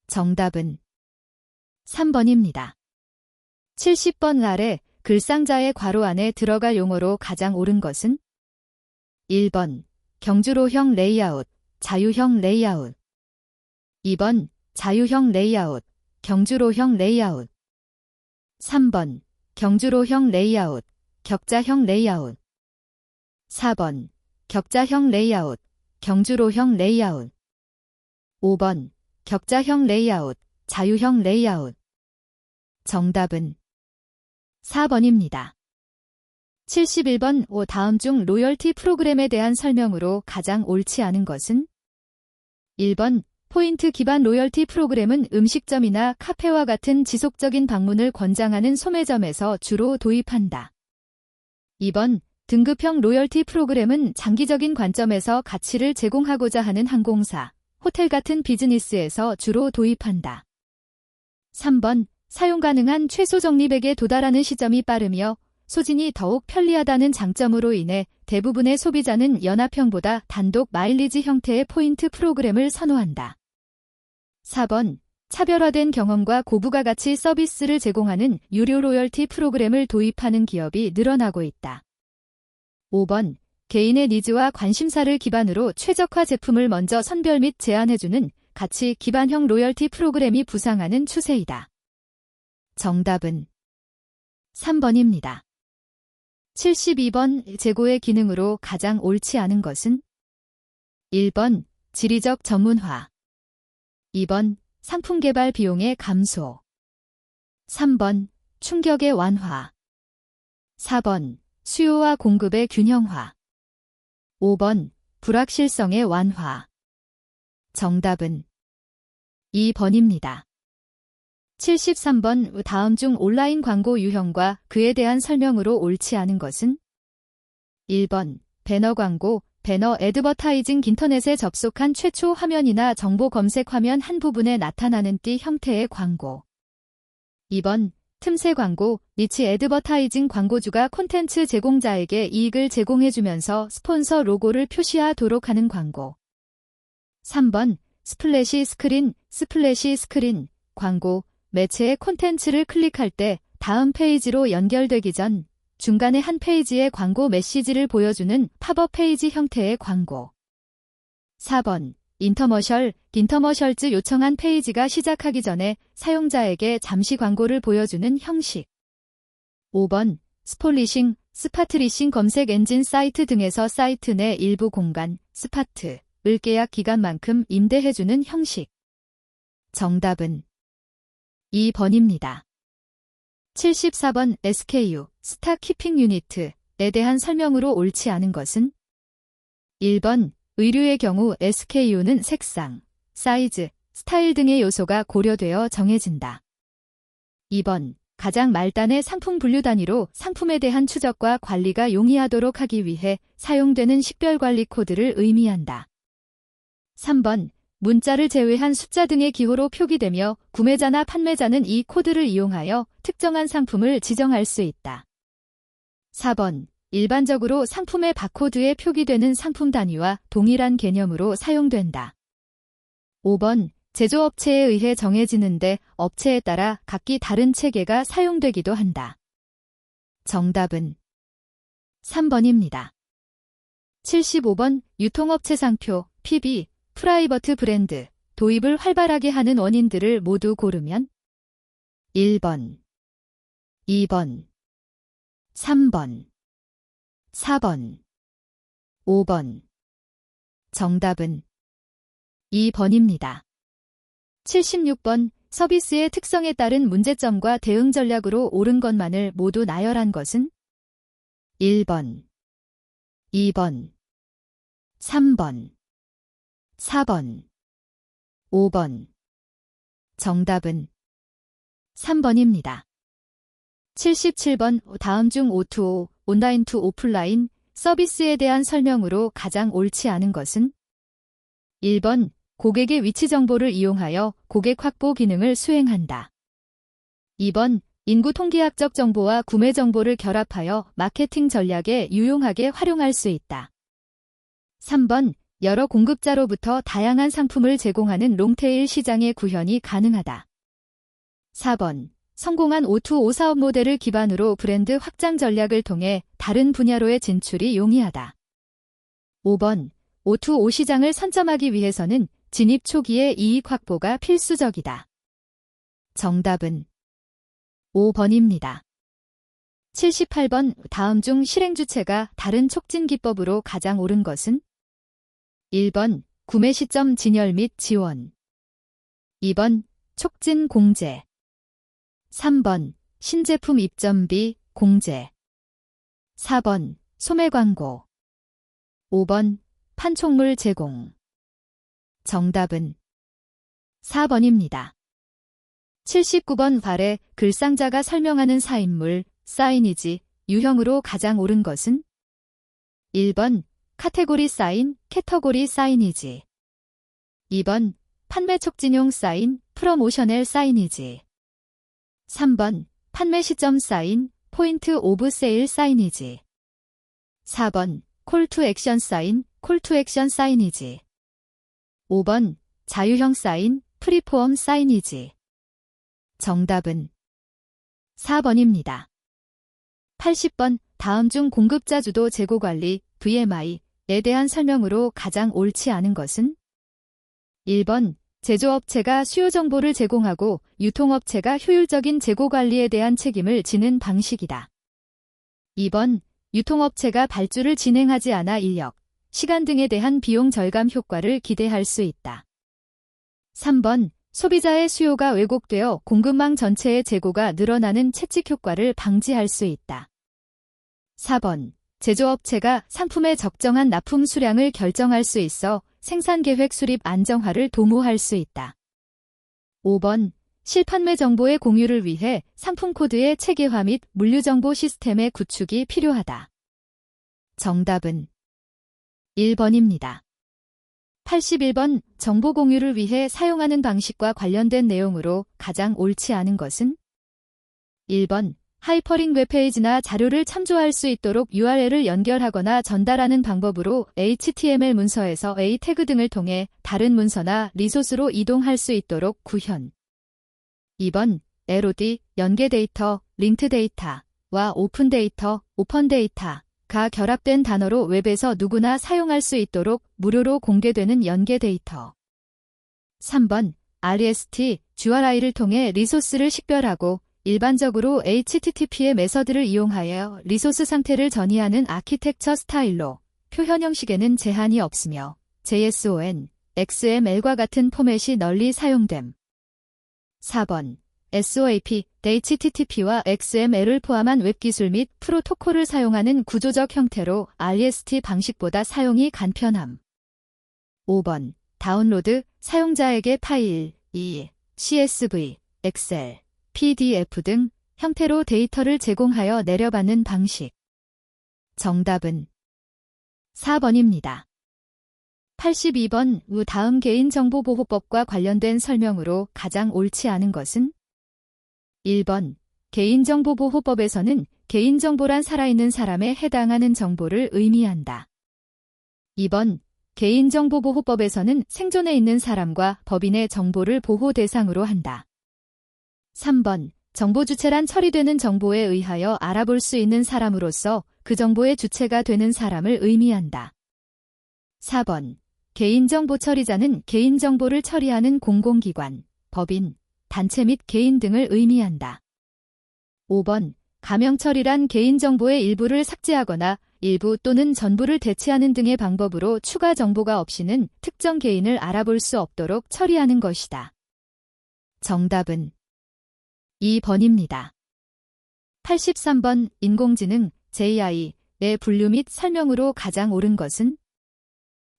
정답은 3번입니다. 70번 아래 글상자의 괄호 안에 들어갈 용어로 가장 옳은 것은? 1번 경주로형 레이아웃, 자유형 레이아웃, 2번 자유형 레이아웃, 경주로형 레이아웃, 3번 경주로형 레이아웃, 격자형 레이아웃, 4번 격자형 레이아웃, 경주로형 레이아웃, 5번 격자형 레이아웃, 자유형 레이아웃. 정답은 4번입니다. 71번 다음 중 로열티 프로그램에 대한 설명으로 가장 옳지 않은 것은? 1번 포인트 기반 로열티 프로그램은 음식점이나 카페와 같은 지속적인 방문을 권장하는 소매점에서 주로 도입한다. 2번 등급형 로열티 프로그램은 장기적인 관점에서 가치를 제공하고자 하는 항공사, 호텔 같은 비즈니스에서 주로 도입한다. 3번 사용 가능한 최소 적립액에 도달하는 시점이 빠르며 소진이 더욱 편리하다는 장점으로 인해 대부분의 소비자는 연합형보다 단독 마일리지 형태의 포인트 프로그램을 선호한다. 4번 차별화된 경험과 고부가가치 서비스를 제공하는 유료 로열티 프로그램을 도입하는 기업이 늘어나고 있다. 5번 개인의 니즈와 관심사를 기반으로 최적화 제품을 먼저 선별 및 제안해주는 가치 기반형 로열티 프로그램이 부상하는 추세이다. 정답은 3번입니다. 72번 재고의 기능으로 가장 옳지 않은 것은? 1번 지리적 전문화, 2번 상품 개발 비용의 감소, 3번 충격의 완화, 4번 수요와 공급의 균형화, 5번 불확실성의 완화. 정답은 2번입니다. 73번 다음 중 온라인 광고 유형과 그에 대한 설명으로 옳지 않은 것은? 1번 배너 광고, 배너 애드버타이징 인터넷에 접속한 최초 화면이나 정보 검색 화면 한 부분에 나타나는 띠 형태의 광고. 2번 틈새 광고, 니치 애드버타이징 광고주가 콘텐츠 제공자에게 이익을 제공해주면서 스폰서 로고를 표시하도록 하는 광고. 3번 스플래시 스크린 광고, 매체의 콘텐츠를 클릭할 때 다음 페이지로 연결되기 전 중간에 한 페이지의 광고 메시지를 보여주는 팝업 페이지 형태의 광고. 4번 인터머셜즈 요청한 페이지가 시작하기 전에 사용자에게 잠시 광고를 보여주는 형식. 5번 스팟트리싱 검색 엔진 사이트 등에서 사이트 내 일부 공간, 스팟트, 을 계약 기간만큼 임대해주는 형식. 정답은 2번입니다. 74번 SKU, 스탁 키핑 유니트에 대한 설명으로 옳지 않은 것은? 1번, 의류의 경우 SKU는 색상, 사이즈, 스타일 등의 요소가 고려되어 정해진다. 2번, 가장 말단의 상품 분류 단위로 상품에 대한 추적과 관리가 용이하도록 하기 위해 사용되는 식별관리 코드를 의미한다. 3번, 문자를 제외한 숫자 등의 기호로 표기되며 구매자나 판매자는 이 코드를 이용하여 특정한 상품을 지정할 수 있다. 4번, 일반적으로 상품의 바코드에 표기되는 상품 단위와 동일한 개념으로 사용된다. 5번, 제조업체에 의해 정해지는데 업체에 따라 각기 다른 체계가 사용되기도 한다. 정답은 3번입니다. 75번, 유통업체 상표, PB, 프라이버트 브랜드, 도입을 활발하게 하는 원인들을 모두 고르면? 1번, 2번, 3번, 4번, 5번. 정답은 2번입니다. 76번, 서비스의 특성에 따른 문제점과 대응 전략으로 옳은 것만을 모두 나열한 것은? 1번, 2번, 3번, 4번, 5번. 정답은 3번입니다. 77번, 다음 중 O2O, 온라인 투 오프라인, 서비스에 대한 설명으로 가장 옳지 않은 것은? 1번, 고객의 위치 정보를 이용하여 고객 확보 기능을 수행한다. 2번, 인구 통계학적 정보와 구매 정보를 결합하여 마케팅 전략에 유용하게 활용할 수 있다. 3번, 여러 공급자로부터 다양한 상품을 제공하는 롱테일 시장의 구현이 가능하다. 4번, 성공한 O2O 사업 모델을 기반으로 브랜드 확장 전략을 통해 다른 분야로의 진출이 용이하다. 5번, O2O 시장을 선점하기 위해서는 진입 초기의 이익 확보가 필수적이다. 정답은 5번입니다. 78번, 다음 중 실행 주체가 다른 촉진 기법으로 가장 옳은 것은? 1번, 구매 시점 진열 및 지원. 2번, 촉진 공제. 3번, 신제품 입점비 공제. 4번, 소매 광고. 5번, 판촉물 제공. 정답은 4번입니다. 79번, 발에 글상자가 설명하는 사인물, 사이니지, 유형으로 가장 옳은 것은? 1번, 카테고리 사인, 캐터고리 사이니지. 2번, 판매 촉진용 사인, 프로모셔널 사이니지. 3번, 판매 시점 사인, 포인트 오브 세일 사이니지. 4번, 콜 투 액션 사인, 콜 투 액션 사이니지. 5번, 자유형 사인, 프리폼 사이니지. 정답은 4번입니다. 80번, 다음 중 공급자 주도 재고 관리, VMI에 대한 설명으로 가장 옳지 않은 것은? 1번, 제조업체가 수요 정보를 제공하고 유통업체가 효율적인 재고 관리에 대한 책임을 지는 방식이다. 2번, 유통업체가 발주를 진행하지 않아 인력, 시간 등에 대한 비용 절감 효과를 기대할 수 있다. 3번, 소비자의 수요가 왜곡되어 공급망 전체의 재고가 늘어나는 채찍 효과를 방지할 수 있다. 4번, 제조업체가 상품의 적정한 납품 수량을 결정할 수 있어 생산계획 수립 안정화를 도모할 수 있다. 5번, 실판매 정보의 공유를 위해 상품 코드의 체계화 및 물류정보 시스템의 구축이 필요하다. 정답은 1번입니다. 81번, 정보 공유를 위해 사용하는 방식과 관련된 내용으로 가장 옳지 않은 것은? 1번, 하이퍼링 웹페이지나 자료를 참조할 수 있도록 URL을 연결하거나 전달하는 방법으로 HTML 문서에서 A 태그 등을 통해 다른 문서나 리소스로 이동할 수 있도록 구현. 2번, LOD, 연계 데이터, 링크 데이터와 오픈 데이터, 오펀 데이터가 결합된 단어로 웹에서 누구나 사용할 수 있도록 무료로 공개되는 연계 데이터. 3번, REST, URI를 통해 리소스를 식별하고 일반적으로 HTTP의 메서드를 이용하여 리소스 상태를 전이하는 아키텍처 스타일로 표현 형식에는 제한이 없으며 JSON, XML과 같은 포맷이 널리 사용됨. 4번. SOAP, HTTP와 XML을 포함한 웹기술 및 프로토콜을 사용하는 구조적 형태로 REST 방식보다 사용이 간편함. 5번. 다운로드, 사용자에게 파일, CSV, 엑셀, PDF 등 형태로 데이터를 제공하여 내려받는 방식. 정답은 4번입니다. 82번. 다음 개인정보보호법과 관련된 설명으로 가장 옳지 않은 것은? 1번. 개인정보보호법에서는 개인정보란 살아있는 사람에 해당하는 정보를 의미한다. 2번. 개인정보보호법에서는 생존해 있는 사람과 법인의 정보를 보호 대상으로 한다. 3번. 정보 주체란 처리되는 정보에 의하여 알아볼 수 있는 사람으로서 그 정보의 주체가 되는 사람을 의미한다. 4번. 개인정보 처리자는 개인정보를 처리하는 공공기관, 법인, 단체 및 개인 등을 의미한다. 5번. 가명처리란 개인정보의 일부를 삭제하거나 일부 또는 전부를 대체하는 등의 방법으로 추가 정보가 없이는 특정 개인을 알아볼 수 없도록 처리하는 것이다. 정답은 2번입니다. 83번. 인공지능, JI의 분류 및 설명으로 가장 옳은 것은?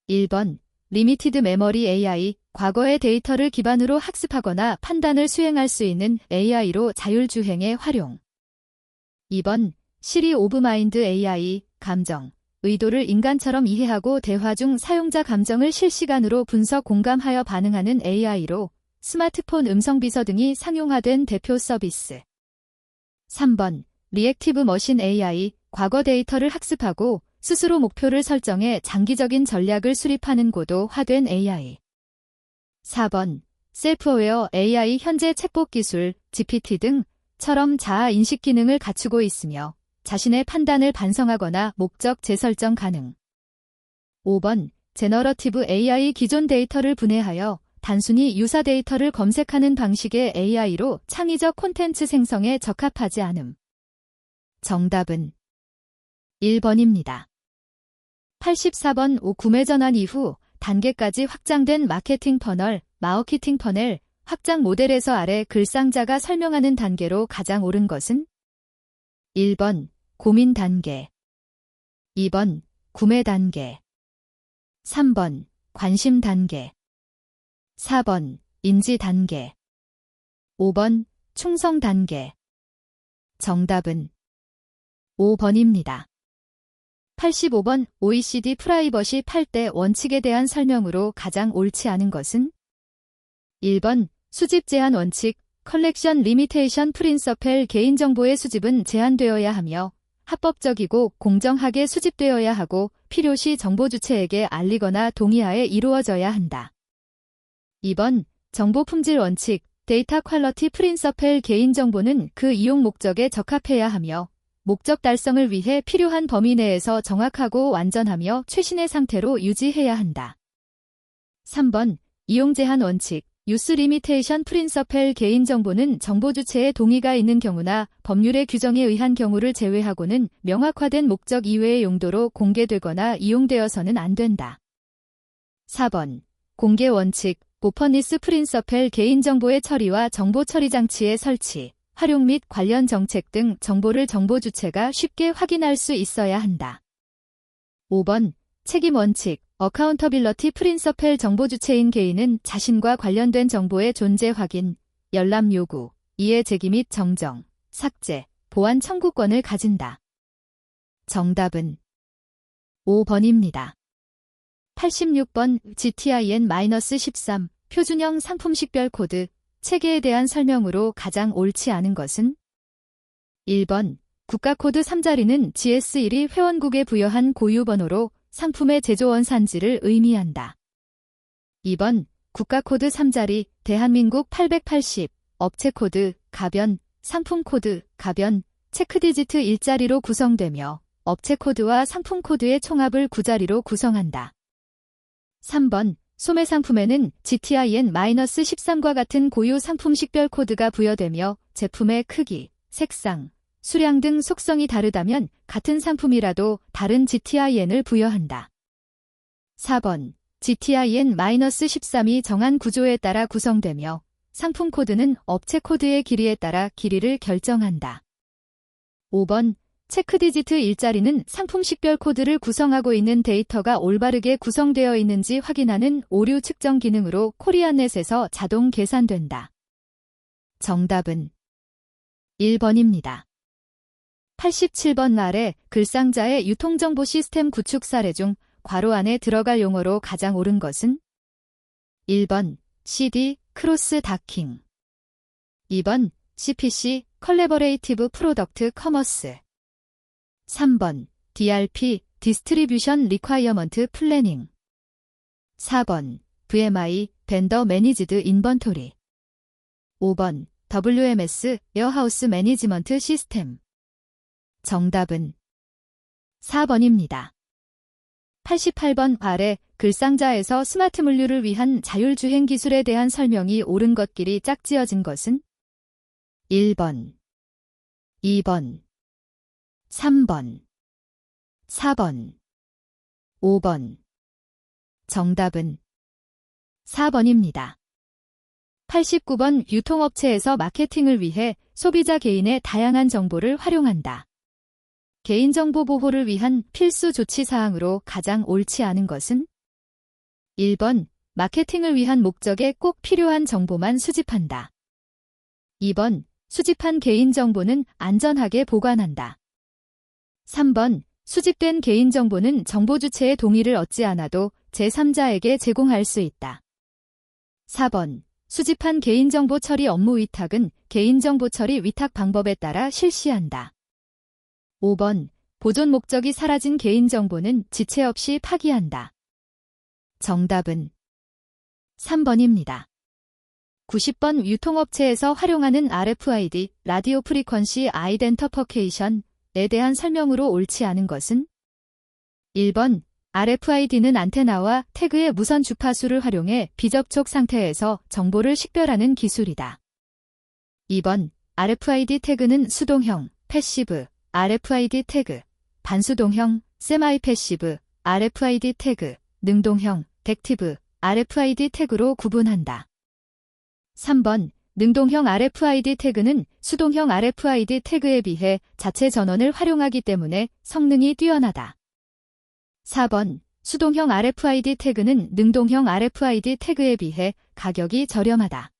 1번. 리미티드 메모리 AI, 과거의 데이터를 기반으로 학습하거나 판단을 수행할 수 있는 AI로 자율주행의 활용. 2번. 시리 오브 마인드 AI, 감정, 의도를 인간처럼 이해하고 대화 중 사용자 감정을 실시간으로 분석 공감하여 반응하는 AI로 스마트폰 음성비서 등이 상용화된 대표 서비스. 3번. 리액티브 머신 AI, 과거 데이터를 학습하고 스스로 목표를 설정해 장기적인 전략을 수립하는 고도화된 AI. 4번. 셀프어웨어 AI, 현재 챗봇 기술, GPT 등처럼 자아 인식 기능을 갖추고 있으며 자신의 판단을 반성하거나 목적 재설정 가능. 5번. 제너러티브 AI, 기존 데이터를 분해하여 단순히 유사 데이터를 검색하는 방식의 AI로 창의적 콘텐츠 생성에 적합하지 않음. 정답은 1번입니다. 84번. 구매 전환 이후 단계까지 확장된 마케팅 퍼널, 마케팅 퍼널 확장 모델에서 아래 글상자가 설명하는 단계로 가장 옳은 것은? 1번. 고민 단계. 2번. 구매 단계. 3번. 관심 단계. 4번. 인지 단계. 5번. 충성 단계. 정답은 5번입니다. 85번. OECD 프라이버시 8대 원칙에 대한 설명으로 가장 옳지 않은 것은? 1번. 수집 제한 원칙, 컬렉션 리미테이션 프린서펠, 개인정보의 수집은 제한되어야 하며 합법적이고 공정하게 수집되어야 하고 필요시 정보 주체에게 알리거나 동의하에 이루어져야 한다. 2번. 정보 품질 원칙, 데이터 퀄러티 프린서펠, 개인정보는 그 이용 목적에 적합해야 하며 목적 달성을 위해 필요한 범위 내에서 정확하고 완전하며 최신의 상태로 유지해야 한다. 3번. 이용 제한 원칙, 유스 리미테이션 프린서펠, 개인정보는 정보 주체의 동의가 있는 경우나 법률의 규정에 의한 경우를 제외하고는 명확화된 목적 이외의 용도로 공개되거나 이용되어서는 안 된다. 4번. 공개 원칙, 오퍼니스 프린서펠, 개인정보의 처리와 정보 처리 장치의 설치, 활용 및 관련 정책 등 정보를 정보 주체가 쉽게 확인할 수 있어야 한다. 5번. 책임 원칙, 어카운터빌러티 프린서펠, 정보 주체인 개인은 자신과 관련된 정보의 존재 확인, 열람 요구, 이해 제기 및 정정, 삭제, 보안 청구권을 가진다. 정답은 5번입니다. 86번. GTIN-13 표준형 상품 식별 코드, 체계에 대한 설명으로 가장 옳지 않은 것은? 1번. 국가코드 3자리는 GS1이 회원국에 부여한 고유번호로 상품의 제조 원산지를 의미한다. 2번. 국가코드 3자리, 대한민국 880, 업체코드, 가변, 상품코드, 가변, 체크디지트 1자리로 구성되며 업체코드와 상품코드의 총합을 9자리로 구성한다. 3번. 소매 상품에는 GTIN-13과 같은 고유 상품 식별 코드가 부여되며 제품의 크기, 색상, 수량 등 속성이 다르다면 같은 상품이라도 다른 GTIN을 부여한다. 4번. GTIN-13이 정한 구조에 따라 구성되며 상품 코드는 업체 코드의 길이에 따라 길이를 결정한다. 5번 체크 디지트 일자리는 상품 식별 코드를 구성하고 있는 데이터가 올바르게 구성되어 있는지 확인하는 오류 측정 기능으로 코리안넷에서 자동 계산된다. 정답은 1번입니다. 87번 아래 글상자의 유통정보 시스템 구축 사례 중 괄호 안에 들어갈 용어로 가장 옳은 것은? 1번 CD 크로스 다킹, 2번 CPC 컬래버레이티브 프로덕트 커머스, 3번 DRP 디스트리뷰션 리콰이어먼트 플래닝, 4번 VMI 벤더 매니지드 인번토리, 5번 WMS 웨어하우스 매니지먼트 시스템. 정답은 4번입니다. 88번 아래 글상자에서 스마트 물류를 위한 자율주행 기술에 대한 설명이 옳은 것끼리 짝지어진 것은? 1번, 2번, 3번, 4번, 5번. 정답은 4번입니다. 89번 유통업체에서 마케팅을 위해 소비자 개인의 다양한 정보를 활용한다. 개인정보 보호를 위한 필수 조치사항으로 가장 옳지 않은 것은? 1번 마케팅을 위한 목적에 꼭 필요한 정보만 수집한다. 2번 수집한 개인정보는 안전하게 보관한다. 3번 수집된 개인정보는 정보 주체의 동의를 얻지 않아도 제3자에게 제공할 수 있다. 4번 수집한 개인정보 처리 업무 위탁은 개인정보 처리 위탁 방법에 따라 실시한다. 5번 보존 목적이 사라진 개인정보는 지체 없이 파기한다. 정답은 3번입니다. 90번 유통업체에서 활용하는 RFID, 라디오 프리퀀시 아이덴터퍼케이션에 대한 설명으로 옳지 않은 것은? 1번 RFID는 안테나와 태그의 무선 주파수를 활용해 비접촉 상태에서 정보를 식별하는 기술이다. 2번 RFID 태그는 수동형, 패시브, RFID 태그, 반수동형, 세마이 패시브, RFID 태그, 능동형, 액티브, RFID 태그로 구분한다. 3번 능동형 RFID 태그는 수동형 RFID 태그에 비해 자체 전원을 활용하기 때문에 성능이 뛰어나다. 4번 수동형 RFID 태그는 능동형 RFID 태그에 비해 가격이 저렴하다.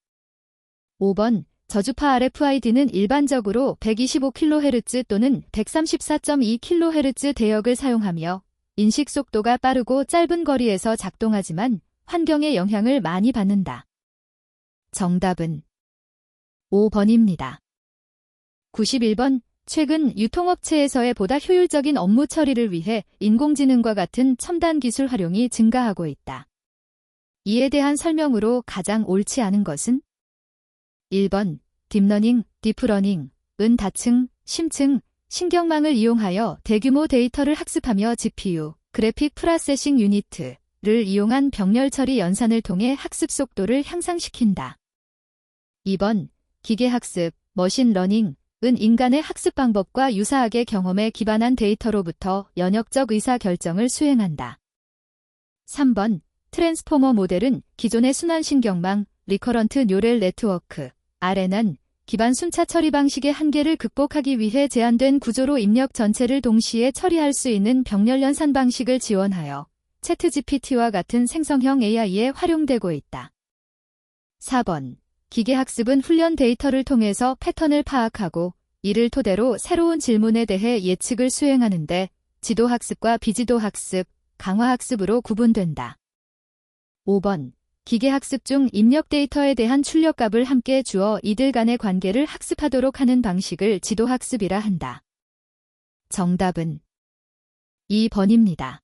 5번 저주파 RFID는 일반적으로 125kHz 또는 134.2kHz 대역을 사용하며 인식 속도가 빠르고 짧은 거리에서 작동하지만 환경에 영향을 많이 받는다. 정답은 5번입니다. 91번 최근 유통업체에서의 보다 효율적인 업무 처리를 위해 인공지능과 같은 첨단 기술 활용이 증가하고 있다. 이에 대한 설명으로 가장 옳지 않은 것은? 1번 딥러닝, 디프러닝, 다층, 심층, 신경망을 이용하여 대규모 데이터를 학습하며 GPU, 그래픽 프로세싱 유니트를 이용한 병렬 처리 연산을 통해 학습 속도를 향상시킨다. 2번 기계학습, 머신러닝, 인간의 학습 방법과 유사하게 경험에 기반한 데이터로부터 연역적 의사결정을 수행한다. 3번 트랜스포머 모델은 기존의 순환신경망, 리커런트 뉴럴 네트워크, RNN, 기반 순차 처리 방식의 한계를 극복하기 위해 제한된 구조로 입력 전체를 동시에 처리할 수 있는 병렬 연산 방식을 지원하여 챗GPT와 같은 생성형 AI에 활용되고 있다. 4번 기계학습은 훈련 데이터를 통해서 패턴을 파악하고 이를 토대로 새로운 질문에 대해 예측을 수행하는데 지도학습과 비지도학습, 강화학습으로 구분된다. 5번 기계학습 중 입력 데이터에 대한 출력값을 함께 주어 이들 간의 관계를 학습하도록 하는 방식을 지도학습이라 한다. 정답은 2번입니다.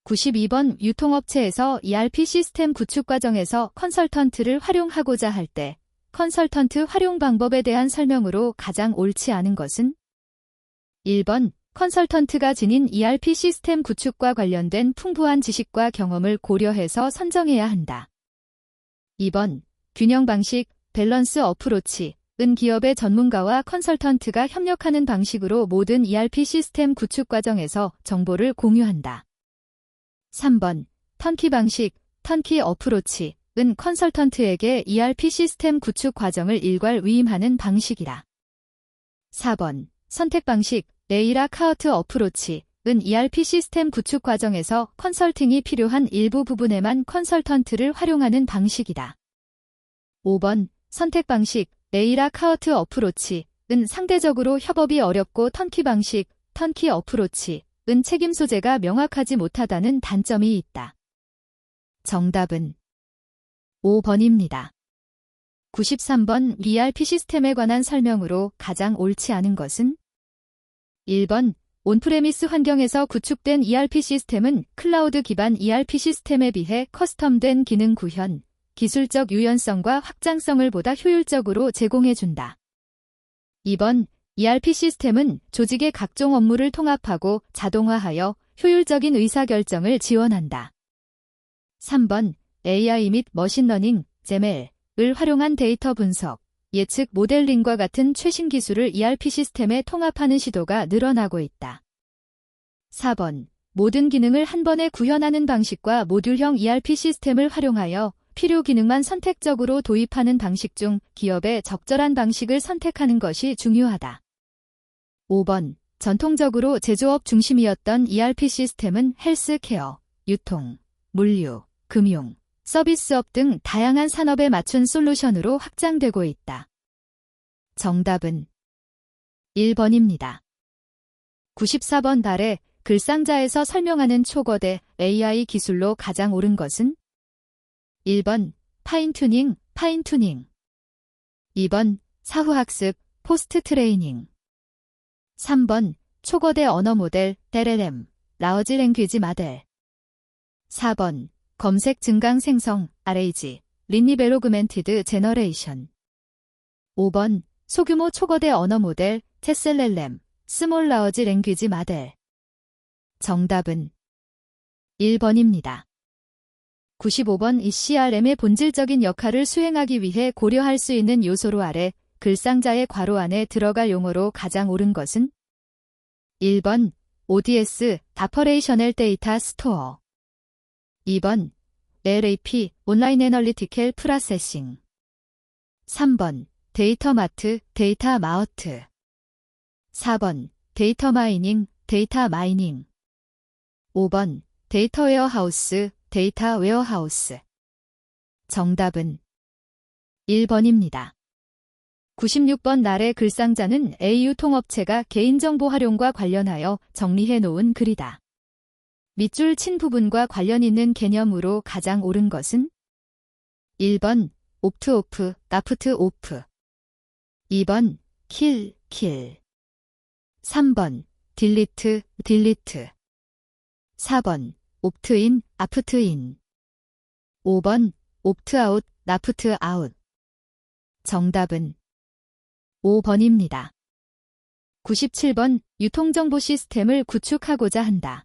92번 유통업체에서 ERP 시스템 구축 과정에서 컨설턴트를 활용하고자 할 때 컨설턴트 활용 방법에 대한 설명으로 가장 옳지 않은 것은? 1번 컨설턴트가 지닌 ERP 시스템 구축과 관련된 풍부한 지식과 경험을 고려해서 선정해야 한다. 2번 균형 방식, 밸런스 어프로치, 기업의 전문가와 컨설턴트가 협력하는 방식으로 모든 ERP 시스템 구축 과정에서 정보를 공유한다. 3번 턴키 방식, 턴키 어프로치, 은 컨설턴트에게 ERP 시스템 구축 과정을 일괄 위임하는 방식이다. 4번, 선택 방식, 레이라 카우트 어프로치, 은 ERP 시스템 구축 과정에서 컨설팅이 필요한 일부 부분에만 컨설턴트를 활용하는 방식이다. 5번, 선택 방식, 레이라 카우트 어프로치, 은 상대적으로 협업이 어렵고 턴키 방식, 턴키 어프로치, 은 책임 소재가 명확하지 못하다는 단점이 있다. 정답은 5번입니다. 93번 ERP 시스템에 관한 설명으로 가장 옳지 않은 것은? 1번 온프레미스 환경에서 구축된 ERP 시스템은 클라우드 기반 ERP 시스템에 비해 커스텀된 기능 구현, 기술적 유연성과 확장성을 보다 효율적으로 제공해준다. 2번 ERP 시스템은 조직의 각종 업무를 통합하고 자동화하여 효율적인 의사결정을 지원한다. 3번 AI 및 머신러닝, ML을 활용한 데이터 분석, 예측 모델링과 같은 최신 기술을 ERP 시스템에 통합하는 시도가 늘어나고 있다. 4번 모든 기능을 한 번에 구현하는 방식과 모듈형 ERP 시스템을 활용하여 필요 기능만 선택적으로 도입하는 방식 중 기업의 적절한 방식을 선택하는 것이 중요하다. 5번 전통적으로 제조업 중심이었던 ERP 시스템은 헬스케어, 유통, 물류, 금융, 서비스업 등 다양한 산업에 맞춘 솔루션으로 확장되고 있다. 정답은 1번입니다. 94번 아래 글상자에서 설명하는 초거대 AI 기술로 가장 옳은 것은? 1번 파인튜닝, 파인튜닝. 2번 사후학습, 포스트 트레이닝. 3번 초거대 언어 모델, LLM, 라우지 랭귀지 마델. 4번 검색 증강 생성, RAG, 리니벨로그멘티드 제너레이션. 5번 소규모 초거대 언어 모델, TESLLM, 스몰 라우지 랭귀지 마델. 정답은 1번입니다. 95번 이 CRM의 본질적인 역할을 수행하기 위해 고려할 수 있는 요소로 아래 글상자의 괄호 안에 들어갈 용어로 가장 옳은 것은? 1번 ODS, Operational Data Store. 2번 LAP, 온라인 애널리티컬 프로세싱. 3번 데이터 마트, 데이터 마우트. 4번 데이터 마이닝, 데이터 마이닝. 5번 데이터 웨어하우스, 데이터 웨어하우스. 정답은 1번입니다. 96번 아래 글상자는 AU 통업체가 개인정보 활용과 관련하여 정리해 놓은 글이다. 밑줄 친 부분과 관련 있는 개념으로 가장 옳은 것은? 1번 옵트 오프, 나프트 오프. 2번 킬, 킬. 3번 딜리트, 딜리트. 4번 옵트인, 아프트인. 5번 옵트아웃, 나프트 아웃. 정답은 5번입니다. 97번 유통정보 시스템을 구축하고자 한다.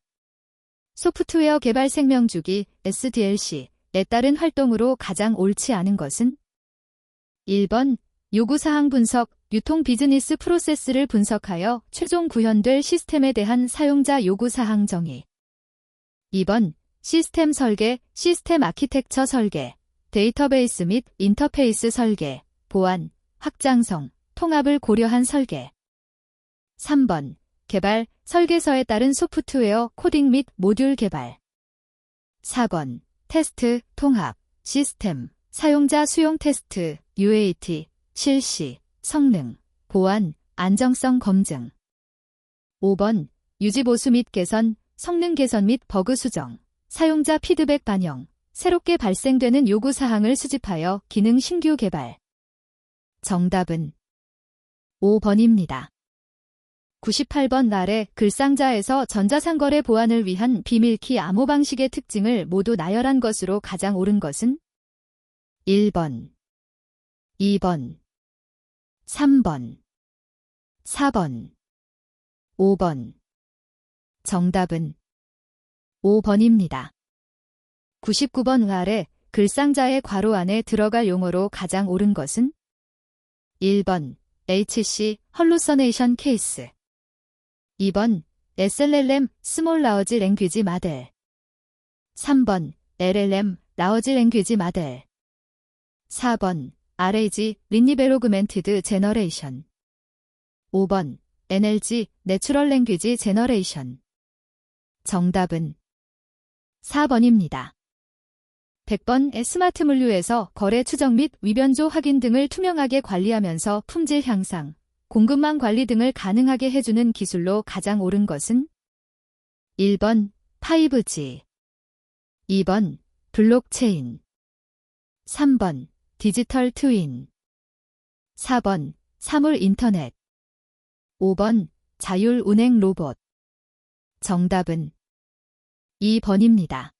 소프트웨어 개발 생명주기, SDLC에 따른 활동으로 가장 옳지 않은 것은? 1번 요구사항 분석, 유통 비즈니스 프로세스를 분석하여 최종 구현될 시스템에 대한 사용자 요구사항 정의. 2번 시스템 설계, 시스템 아키텍처 설계, 데이터베이스 및 인터페이스 설계, 보안, 확장성, 통합을 고려한 설계. 3번 개발, 설계서에 따른 소프트웨어 코딩 및 모듈 개발. 4번 테스트, 통합, 시스템, 사용자 수용 테스트, UAT, 실시, 성능, 보안, 안정성 검증. 5번 유지 보수 및 개선, 성능 개선 및 버그 수정, 사용자 피드백 반영, 새롭게 발생되는 요구사항을 수집하여 기능 신규 개발. 정답은 5번입니다. 98번 아래 글상자에서 전자상거래 보안을 위한 비밀키 암호 방식의 특징을 모두 나열한 것으로 가장 옳은 것은? 1번, 2번, 3번, 4번, 5번. 정답은 5번입니다. 99번 아래 글상자의 괄호 안에 들어갈 용어로 가장 옳은 것은? 1번 HC 헐루서네이션 케이스. 2번 SLLM 스몰 라우지 랭귀지 마델. 3번 LLM, 라어지 랭귀지 마델. 4번, RAG, 리니베로그멘티드 제너레이션. 5번, NLG, 내추럴 랭귀지 제너레이션. 정답은 4번입니다. 100번 스마트 물류에서 거래 추적 및 위변조 확인 등을 투명하게 관리하면서 품질 향상, 공급망 관리 등을 가능하게 해주는 기술로 가장 옳은 것은 1번 5G, 2번 블록체인, 3번 디지털 트윈, 4번 사물 인터넷, 5번 자율 운행 로봇. 정답은 2번입니다.